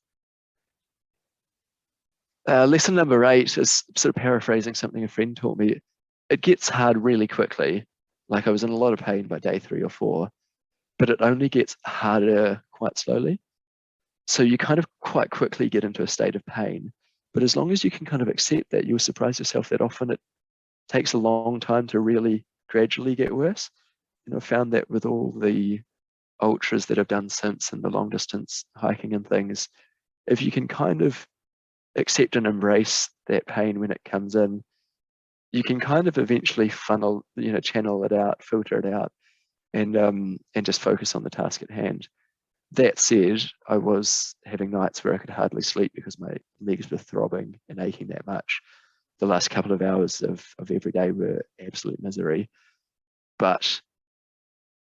S9: Lesson number 8 is sort of paraphrasing something a friend taught me. It gets hard really quickly. Like I was in a lot of pain by day 3 or 4, but it only gets harder quite slowly. So you kind of quite quickly get into a state of pain. But as long as you can kind of accept that, you'll surprise yourself that often it takes a long time to really gradually get worse. I found that with all the ultras that I've done since and the long distance hiking and things, if you can kind of accept and embrace that pain when it comes in, you can kind of eventually channel it out, filter it out, and just focus on the task at hand. That said, I was having nights where I could hardly sleep because my legs were throbbing and aching that much. The last couple of hours of every day were absolute misery. But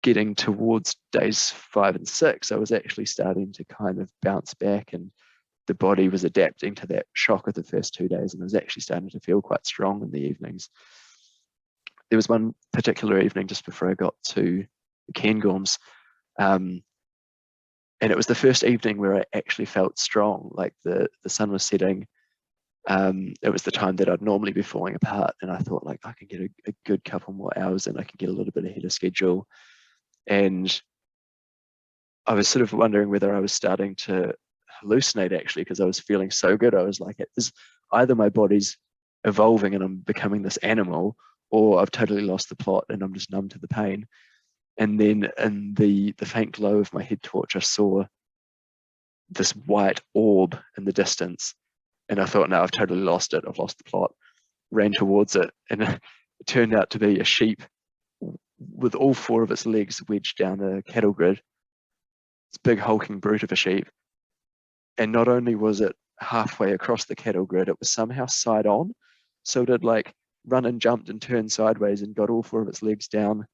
S9: getting towards days 5 and 6, I was actually starting to kind of bounce back, and the body was adapting to that shock of the first 2 days, and I was actually starting to feel quite strong in the evenings. There was one particular evening just before I got to Cairngorms, and it was the first evening where I actually felt strong, like the sun was setting. It was the time that I'd normally be falling apart, and I thought, like, I can get a good couple more hours and I can get a little bit ahead of schedule. And I was sort of wondering whether I was starting to hallucinate, actually, because I was feeling so good. I was like, either my body's evolving and I'm becoming this animal, or I've totally lost the plot and I'm just numb to the pain. And then in the faint glow of my head torch, I saw this white orb in the distance, and I thought, no, I've totally lost it. I've lost the plot. Ran towards it, and it turned out to be a sheep with all 4 of its legs wedged down a cattle grid. This big hulking brute of a sheep. And not only was it halfway across the cattle grid, it was somehow side on. So it had like run and jumped and turned sideways and got all 4 of its legs down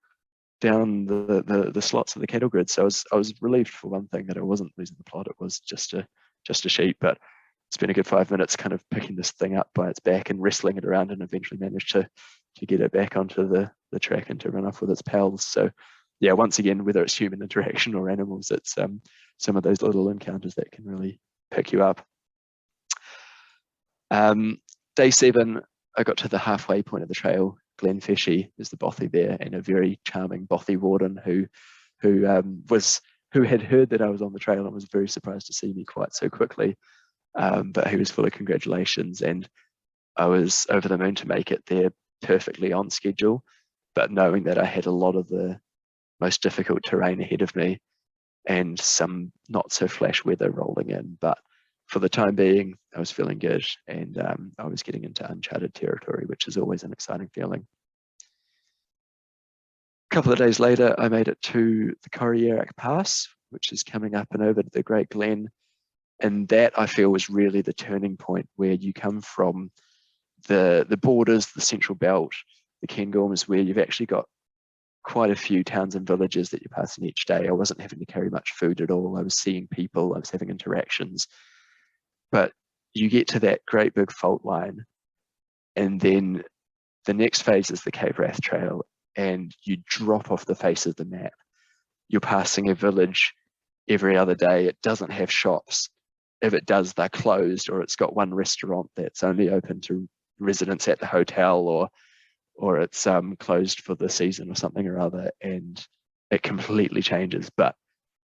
S9: the slots of the cattle grid. So I was relieved for one thing that it wasn't losing the plot, it was just a sheep. But spent a good 5 minutes kind of picking this thing up by its back and wrestling it around, and eventually managed to get it back onto the track and to run off with its pals. So yeah, once again, whether it's human interaction or animals, it's some of those little encounters that can really pick you up. Day 7, I got to the halfway point of the trail. Glenfeshie is the bothy there, and a very charming bothy warden who had heard that I was on the trail and was very surprised to see me quite so quickly. But he was full of congratulations, and I was over the moon to make it there perfectly on schedule, but knowing that I had a lot of the most difficult terrain ahead of me and some not so flash weather rolling in. But for the time being, I was feeling good, and I was getting into uncharted territory, which is always an exciting feeling. A couple of days later, I made it to the Courier Pass, which is coming up and over to the Great Glen. And that, I feel, was really the turning point, where you come from the borders, the central belt, the Cairngorms, where you've actually got quite a few towns and villages that you're passing each day. I wasn't having to carry much food at all. I was seeing people, I was having interactions. But you get to that great big fault line, and then the next phase is the Cape Wrath Trail, and you drop off the face of the map. You're passing a village every other day. It doesn't have shops. If it does, they're closed, or it's got one restaurant that's only open to residents at the hotel, or it's closed for the season or something or other, and it completely changes. But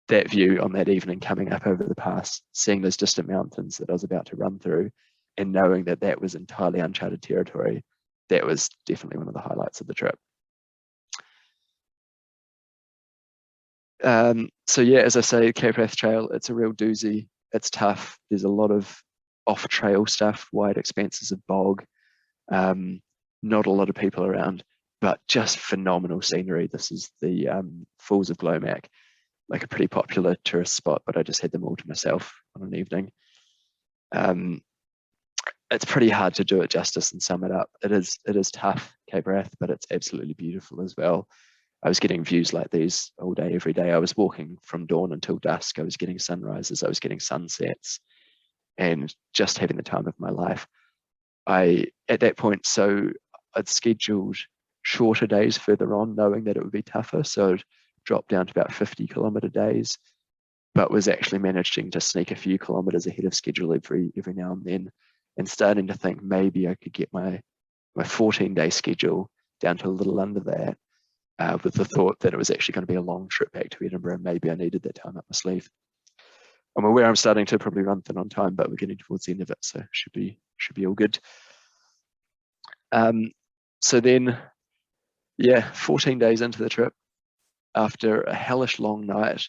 S9: that view on that evening, coming up over the pass, seeing those distant mountains that I was about to run through, and knowing that that was entirely uncharted territory, that was definitely one of the highlights of the trip. So yeah, as I say, Cape Wrath Trail, it's a real doozy. It's tough. There's a lot of off-trail stuff, wide expanses of bog, not a lot of people around, but just phenomenal scenery. This is the Falls of Glomac, like a pretty popular tourist spot, but I just had them all to myself on an evening. It's pretty hard to do it justice and sum it up. It is tough, Cape Wrath, but it's absolutely beautiful as well. I was getting views like these all day, every day. I was walking from dawn until dusk. I was getting sunrises, I was getting sunsets, and just having the time of my life. At that point, so I'd scheduled shorter days further on, knowing that it would be tougher. So I'd dropped down to about 50-kilometer days, but was actually managing to sneak a few kilometers ahead of schedule every now and then, and starting to think maybe I could get my 14-day schedule down to a little under that. With the thought that it was actually going to be a long trip back to Edinburgh, and maybe I needed that time up my sleeve. I'm aware I'm starting to probably run thin on time, but we're getting towards the end of it, so should be all good. So then, yeah, 14 days into the trip, after a hellish long night,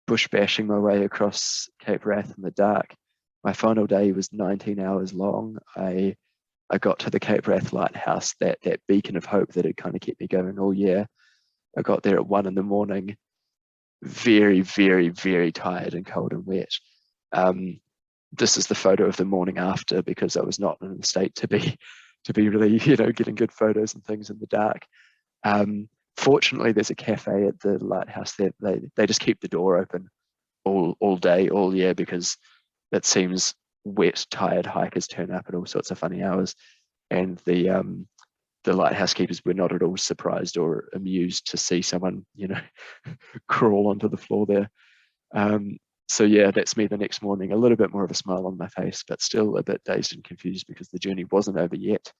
S9: bush bashing my way across Cape Wrath in the dark, my final day was 19 hours long. I got to the Cape Wrath Lighthouse, that beacon of hope that had kind of kept me going all year. I got there at 1 in the morning, very, very, very tired and cold and wet. This is the photo of the morning after, because I was not in a state to be really, getting good photos and things in the dark. Fortunately, there's a cafe at the lighthouse that they just keep the door open all day, all year, because it seems wet, tired hikers turn up at all sorts of funny hours, and the lighthouse keepers were not at all surprised or amused to see someone, crawl onto the floor there. So yeah, that's me the next morning, a little bit more of a smile on my face, but still a bit dazed and confused because the journey wasn't over yet.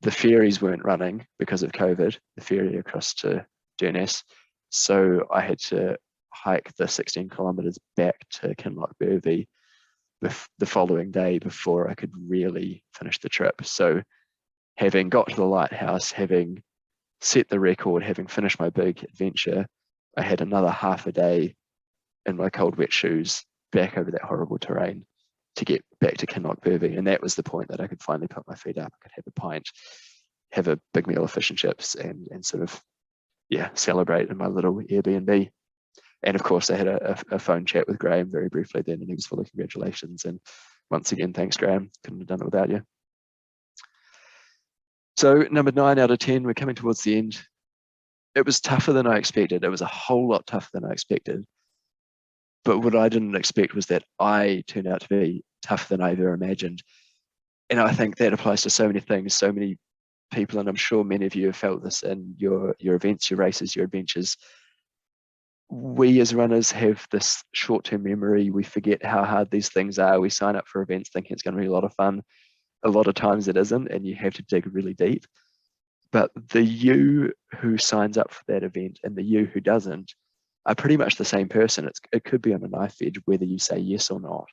S9: The ferries weren't running because of COVID, the ferry across to Durness. So I had to hike the 16 kilometers back to Kinlochbervie the following day before I could really finish the trip. So having got to the lighthouse, having set the record, having finished my big adventure, I had another half a day in my cold, wet shoes back over that horrible terrain to get back to Kinlochbervie. And that was the point that I could finally put my feet up. I could have a pint, have a big meal of fish and chips and sort of, yeah, celebrate in my little Airbnb. And of course, I had a phone chat with Graham very briefly then, and he was full of congratulations. And once again, thanks, Graham. Couldn't have done it without you. So number 9 out of 10, we're coming towards the end. It was tougher than I expected. It was a whole lot tougher than I expected. But what I didn't expect was that I turned out to be tougher than I ever imagined. And I think that applies to so many things, so many people, and I'm sure many of you have felt this in your events, your races, your adventures. We as runners have this short-term memory. We forget how hard these things are. We sign up for events thinking it's going to be a lot of fun. A lot of times it isn't, and you have to dig really deep. But the you who signs up for that event and the you who doesn't are pretty much the same person. It could be on a knife edge whether you say yes or not.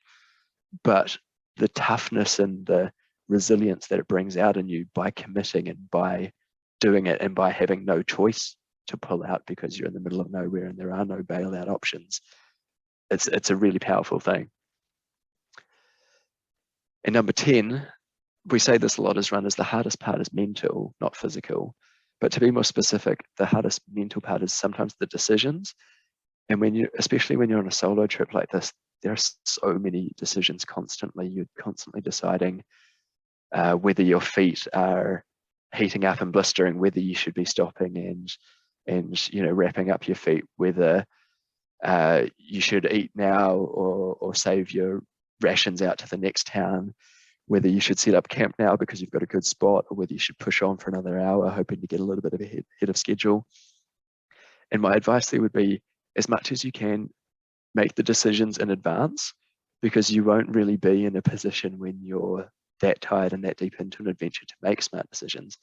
S9: But the toughness and the resilience that it brings out in you by committing and by doing it and by having no choice to pull out because you're in the middle of nowhere and there are no bailout options, it's a really powerful thing. And number 10, we say this a lot as runners, the hardest part is mental, not physical. But to be more specific, the hardest mental part is sometimes the decisions. And when you, especially when you're on a solo trip like this, there are so many decisions constantly. You're constantly deciding whether your feet are heating up and blistering, whether you should be stopping and you know, wrapping up your feet, whether you should eat now or save your rations out to the next town, whether you should set up camp now because you've got a good spot, or whether you should push on for another hour hoping to get a little bit of ahead of schedule. And my advice there would be, as much as you can, make the decisions in advance, because you won't really be in a position when you're that tired and that deep into an adventure to make smart decisions.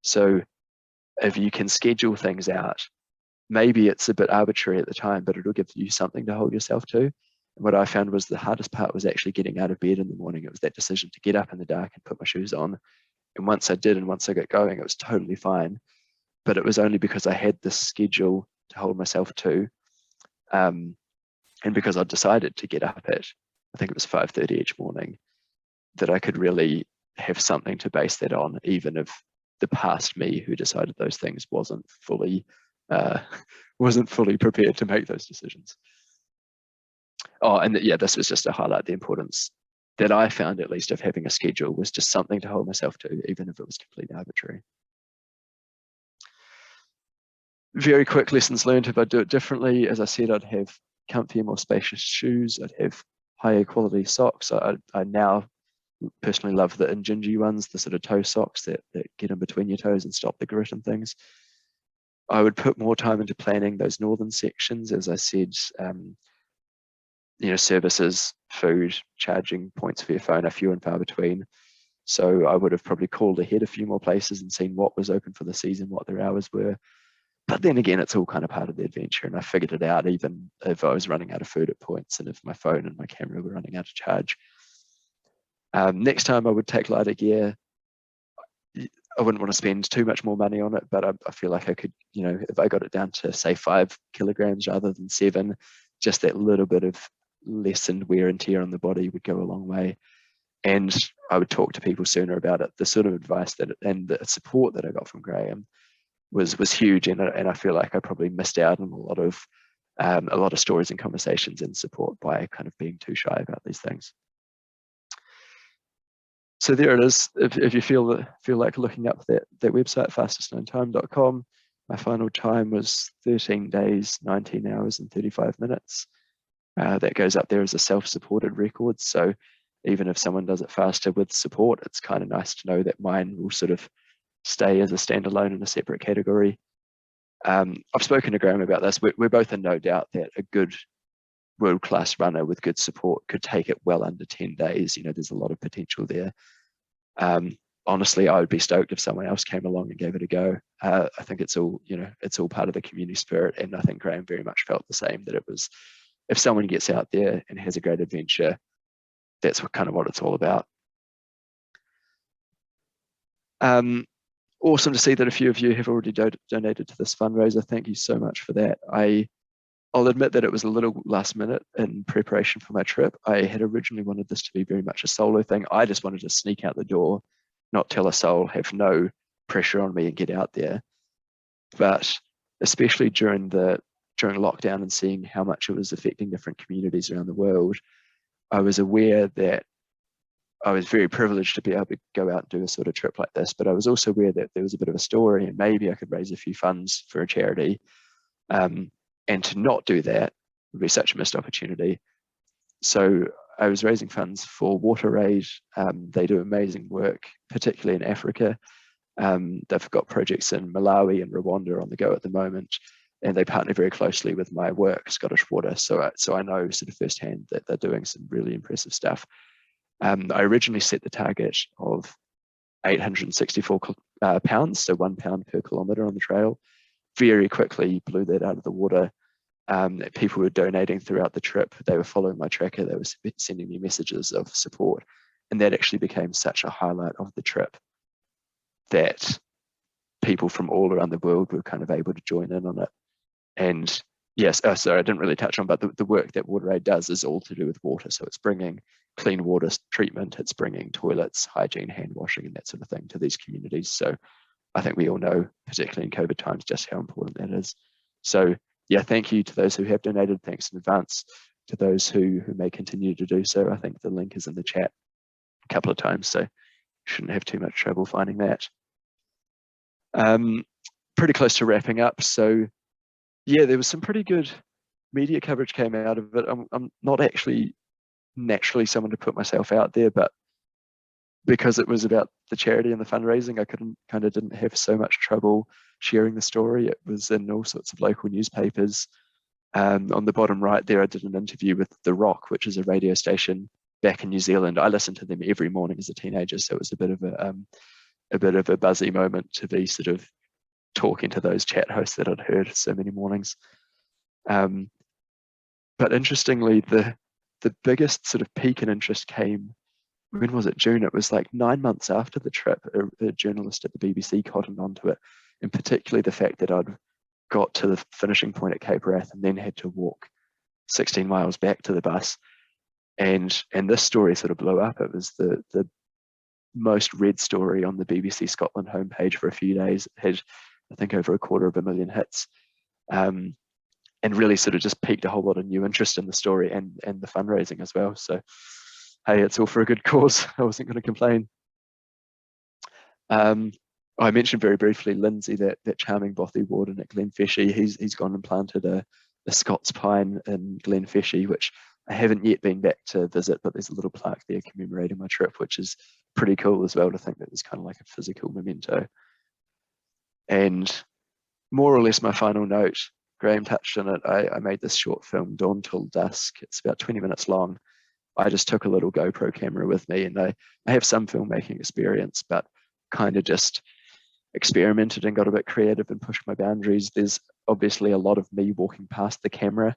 S9: So if you can schedule things out, maybe it's a bit arbitrary at the time, but it'll give you something to hold yourself to. And what I found was the hardest part was actually getting out of bed in the morning. It was that decision to get up in the dark and put my shoes on. And once I did, and once I got going, it was totally fine. But it was only because I had this schedule to hold myself to. And because I decided to get up at, I think it was 5:30 each morning, that I could really have something to base that on, even if the past me who decided those things wasn't fully prepared to make those decisions. Oh, and yeah, this was just to highlight the importance that I found, at least, of having a schedule, was just something to hold myself to, even if it was completely arbitrary. Very quick lessons learned if I do it differently. As I said, I'd have comfy, more spacious shoes. I'd have higher quality socks. I now personally love the Injinji ones, the sort of toe socks that get in between your toes and stop the grit and things. I would put more time into planning those northern sections. As I said, you know, services, food, charging points for your phone are few and far between. So I would have probably called ahead a few more places and seen what was open for the season, what their hours were. But then again, it's all kind of part of the adventure, and I figured it out even if I was running out of food at points and if my phone and my camera were running out of charge. Next time I would take lighter gear. I wouldn't want to spend too much more money on it, but I feel like I could, you know, if I got it down to say 5 kilograms rather than 7, just that little bit of lessened wear and tear on the body would go a long way. And I would talk to people sooner about it. The sort of advice that and the support that I got from Graham was huge, and I feel like I probably missed out on a lot of stories and conversations and support by kind of being too shy about these things. So there it is. If you feel like looking up that website, fastestknowntime.com, my final time was 13 days, 19 hours and 35 minutes. That goes up there as a self-supported record. So even if someone does it faster with support, it's kind of nice to know that mine will sort of stay as a standalone in a separate category. I've spoken to Graham about this. We're both in no doubt that a good world-class runner with good support could take it well under 10 days. You know, there's a lot of potential there. Honestly, I would be stoked if someone else came along and gave it a go. I think it's all, you know, it's all part of the community spirit, and I think Graham very much felt the same, that it was, if someone gets out there and has a great adventure, that's kind of what it's all about. Awesome to see that a few of you have already donated to this fundraiser. Thank you so much for that. I'll admit that it was a little last minute in preparation for my trip. I had originally wanted this to be very much a solo thing. I just wanted to sneak out the door, not tell a soul, have no pressure on me and get out there. But especially during lockdown and seeing how much it was affecting different communities around the world, I was aware that I was very privileged to be able to go out and do a sort of trip like this, but I was also aware that there was a bit of a story and maybe I could raise a few funds for a charity. And to not do that would be such a missed opportunity. So I was raising funds for Water Aid. They do amazing work, particularly in Africa. They've got projects in Malawi and Rwanda on the go at the moment, and they partner very closely with my work, Scottish Water. So I know sort of firsthand that they're doing some really impressive stuff. I originally set the target of 864 pounds, so £1 per kilometre on the trail. Very quickly blew that out of the water. People were donating throughout the trip. They were following my tracker. They were sending me messages of support. And that actually became such a highlight of the trip that people from all around the world were kind of able to join in on it. And yes, sorry, I didn't really touch on, but the work that Water Aid does is all to do with water. So it's bringing clean water treatment, it's bringing toilets, hygiene, hand washing, and that sort of thing to these communities. So I think we all know, particularly in COVID times, just how important that is. So yeah, thank you to those who have donated. Thanks in advance to those who may continue to do so. I think the link is in the chat a couple of times, so you shouldn't have too much trouble finding that. Pretty close to wrapping up. So yeah, there was some pretty good media coverage came out of it. I'm not actually naturally someone to put myself out there, but because it was about the charity and the fundraising, I didn't have so much trouble sharing the story. It was in all sorts of local newspapers. On the bottom right there, I did an interview with The Rock, which is a radio station back in New Zealand. I listened to them every morning as a teenager, so it was a bit of a buzzy moment to be sort of talking to those chat hosts that I'd heard so many mornings. But interestingly, the biggest sort of peak in interest came, when was it, June? It was like 9 months after the trip. A journalist at the BBC cottoned onto it, and particularly the fact that I'd got to the finishing point at Cape Wrath and then had to walk 16 miles back to the bus. And this story sort of blew up. It was the most read story on the BBC Scotland homepage for a few days. It had, I think, over 250,000 hits. And really sort of just piqued a whole lot of new interest in the story and the fundraising as well. So, hey, it's all for a good cause. I wasn't going to complain. I mentioned very briefly Lindsay, that charming bothy warden at Glenfeshie. He's gone and planted a Scots pine in Glenfeshie, which I haven't yet been back to visit, but there's a little plaque there commemorating my trip, which is pretty cool as well to think that there's kind of like a physical memento. And more or less my final note, Graham touched on it. I made this short film, Dawn Till Dusk. It's about 20 minutes long. I just took a little GoPro camera with me, and I have some filmmaking experience, but kind of just experimented and got a bit creative and pushed my boundaries. There's obviously a lot of me walking past the camera,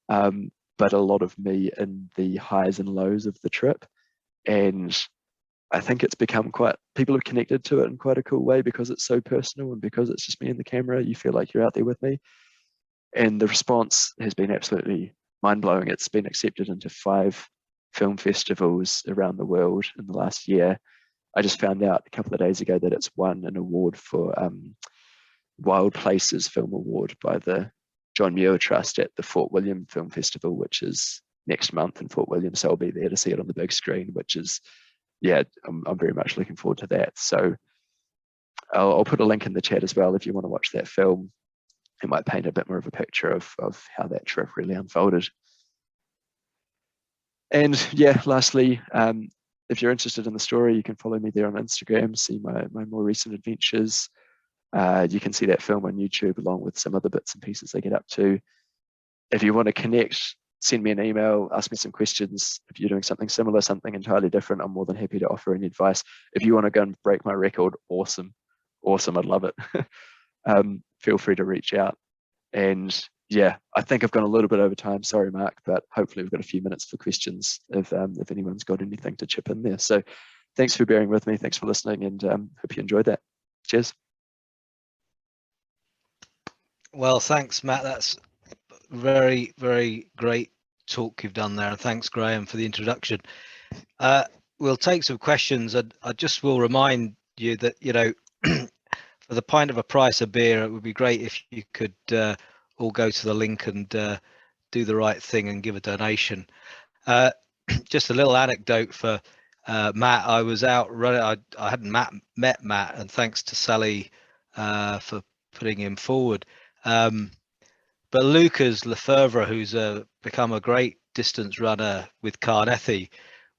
S9: but a lot of me in the highs and lows of the trip. And I think it's become people have connected to it in quite a cool way because it's so personal and because it's just me and the camera. You feel like you're out there with me. And the response has been absolutely mind-blowing. It's been accepted into 5 film festivals around the world in the last year. I just found out a couple of days ago that it's won an award for Wild Places Film Award by the John Muir Trust at the Fort William Film Festival, which is next month in Fort William. So I'll be there to see it on the big screen, which is, yeah, I'm very much looking forward to that. So I'll put a link in the chat as well if you want to watch that film. It might paint a bit more of a picture of how that trip really unfolded. And yeah, lastly, if you're interested in the story, you can follow me there on Instagram, see my more recent adventures. You can see that film on YouTube along with some other bits and pieces I get up to. If you want to connect, send me an email, ask me some questions. If you're doing something similar, something entirely different, I'm more than happy to offer any advice. If you want to go and break my record, awesome, I'd love it. Feel free to reach out. And yeah, I think I've gone a little bit over time. Sorry, Mark, but hopefully we've got a few minutes for questions if anyone's got anything to chip in there. So thanks for bearing with me. Thanks for listening, and hope you enjoyed that. Cheers.
S1: Well, thanks, Matt. That's very, very great talk you've done there. And thanks, Graham, for the introduction. We'll take some questions. I just will remind you that, For the pint of a price of beer, it would be great if you could all go to the link and do the right thing and give a donation. Just a little anecdote for Matt. I was out running. I hadn't met Matt, and thanks to Sally for putting him forward. But Lucas Lefevre, who's become a great distance runner with Carnethy,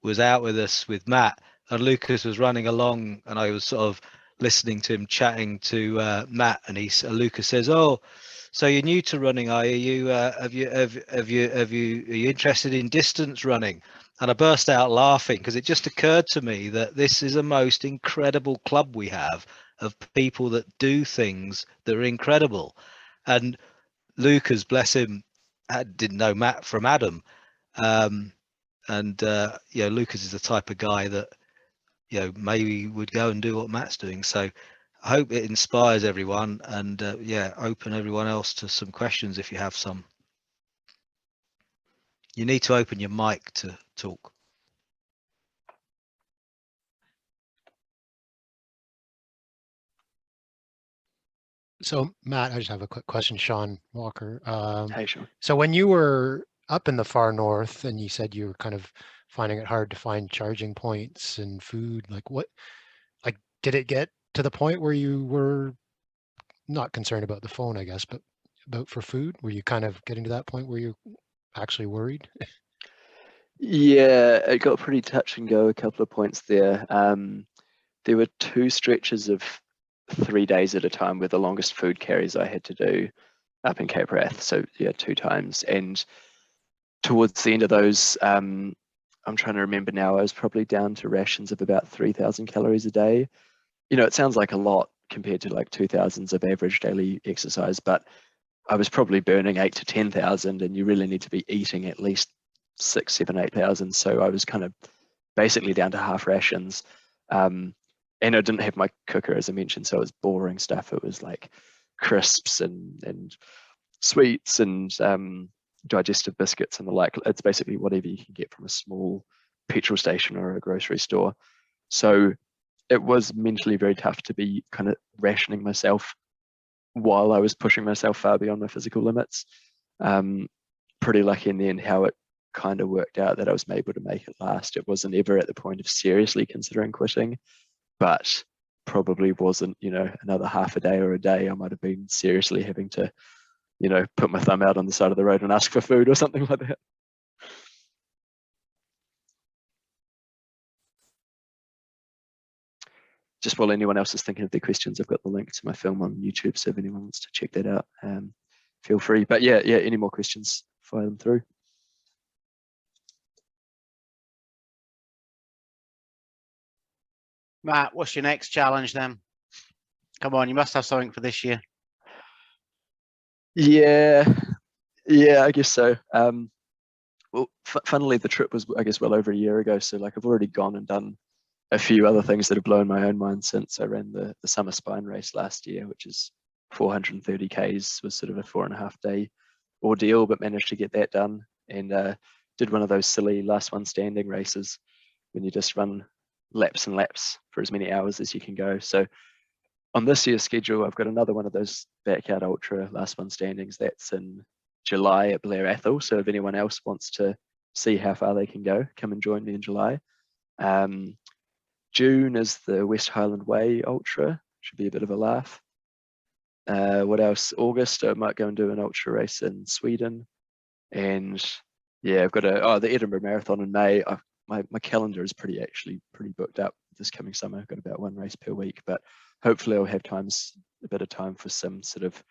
S1: was out with us with Matt, and Lucas was running along, and I was sort of listening to him chatting to Matt, and Lucas says, "Oh, so you're new to running, are you? Are you interested in distance running?" And I burst out laughing because it just occurred to me that this is a most incredible club we have of people that do things that are incredible. And Lucas, bless him, didn't know Matt from Adam. Lucas is the type of guy that, maybe would go and do what Matt's doing. So I hope it inspires everyone, and open everyone else to some questions if you have some. You need to open your mic to talk.
S3: So Matt, I just have a quick question, Sean Walker.
S9: Hey, Sean.
S3: So when you were up in the far north and you said you were kind of finding it hard to find charging points and food, did it get to the point where you were not concerned about the phone, I guess, but about for food? Were you kind of getting to that point where you're actually worried?
S9: Yeah, it got pretty touch and go a couple of points there. There were 2 stretches of 3 days at a time where the longest food carries I had to do up in Cape Wrath. So yeah, 2 times. And towards the end of those, I'm trying to remember now, I was probably down to rations of about 3,000 calories a day. It sounds like a lot compared to like 2,000s of average daily exercise, but I was probably burning 8 to 10,000, and you really need to be eating at least 6, 7, 8,000. So I was kind of basically down to half rations. And I didn't have my cooker, as I mentioned, so it was boring stuff. It was like crisps and sweets and digestive biscuits and the like. It's basically whatever you can get from a small petrol station or a grocery store. So it was mentally very tough to be kind of rationing myself while I was pushing myself far beyond my physical limits. Pretty lucky in the end how it kind of worked out that I was able to make it last. It wasn't ever at the point of seriously considering quitting, but probably wasn't, another half a day or a day I might have been seriously having to, put my thumb out on the side of the road and ask for food or something like that. Just while anyone else is thinking of their questions, I've got the link to my film on YouTube, so if anyone wants to check that out, feel free. But yeah, any more questions, fire them through.
S8: Matt, what's your next challenge then? Come on, you must have something for this year.
S9: Yeah, I guess so. Well, funnily, the trip was, I guess, well over a year ago. So I've already gone and done a few other things that have blown my own mind since. I ran the summer spine race last year, which is 430 Ks, was sort of a 4.5 day ordeal, but managed to get that done. And did one of those silly last one standing races when you just run laps and laps for as many hours as you can go. So on this year's schedule, I've got another one of those backyard ultra last one standings. That's in July at Blair Athol. So if anyone else wants to see how far they can go, come and join me in July. June is the West Highland Way Ultra, should be a bit of a laugh. What else? August, I might go and do an ultra race in Sweden. And yeah, I've got the Edinburgh Marathon in May. My calendar is pretty booked up this coming summer. I've got about 1 race per week, but hopefully I'll have a bit of time for some sort of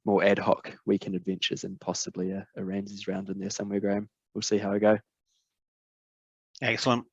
S9: more ad hoc weekend adventures and possibly a Ramsey's round in there somewhere, Graham. We'll see how I go.
S8: Excellent.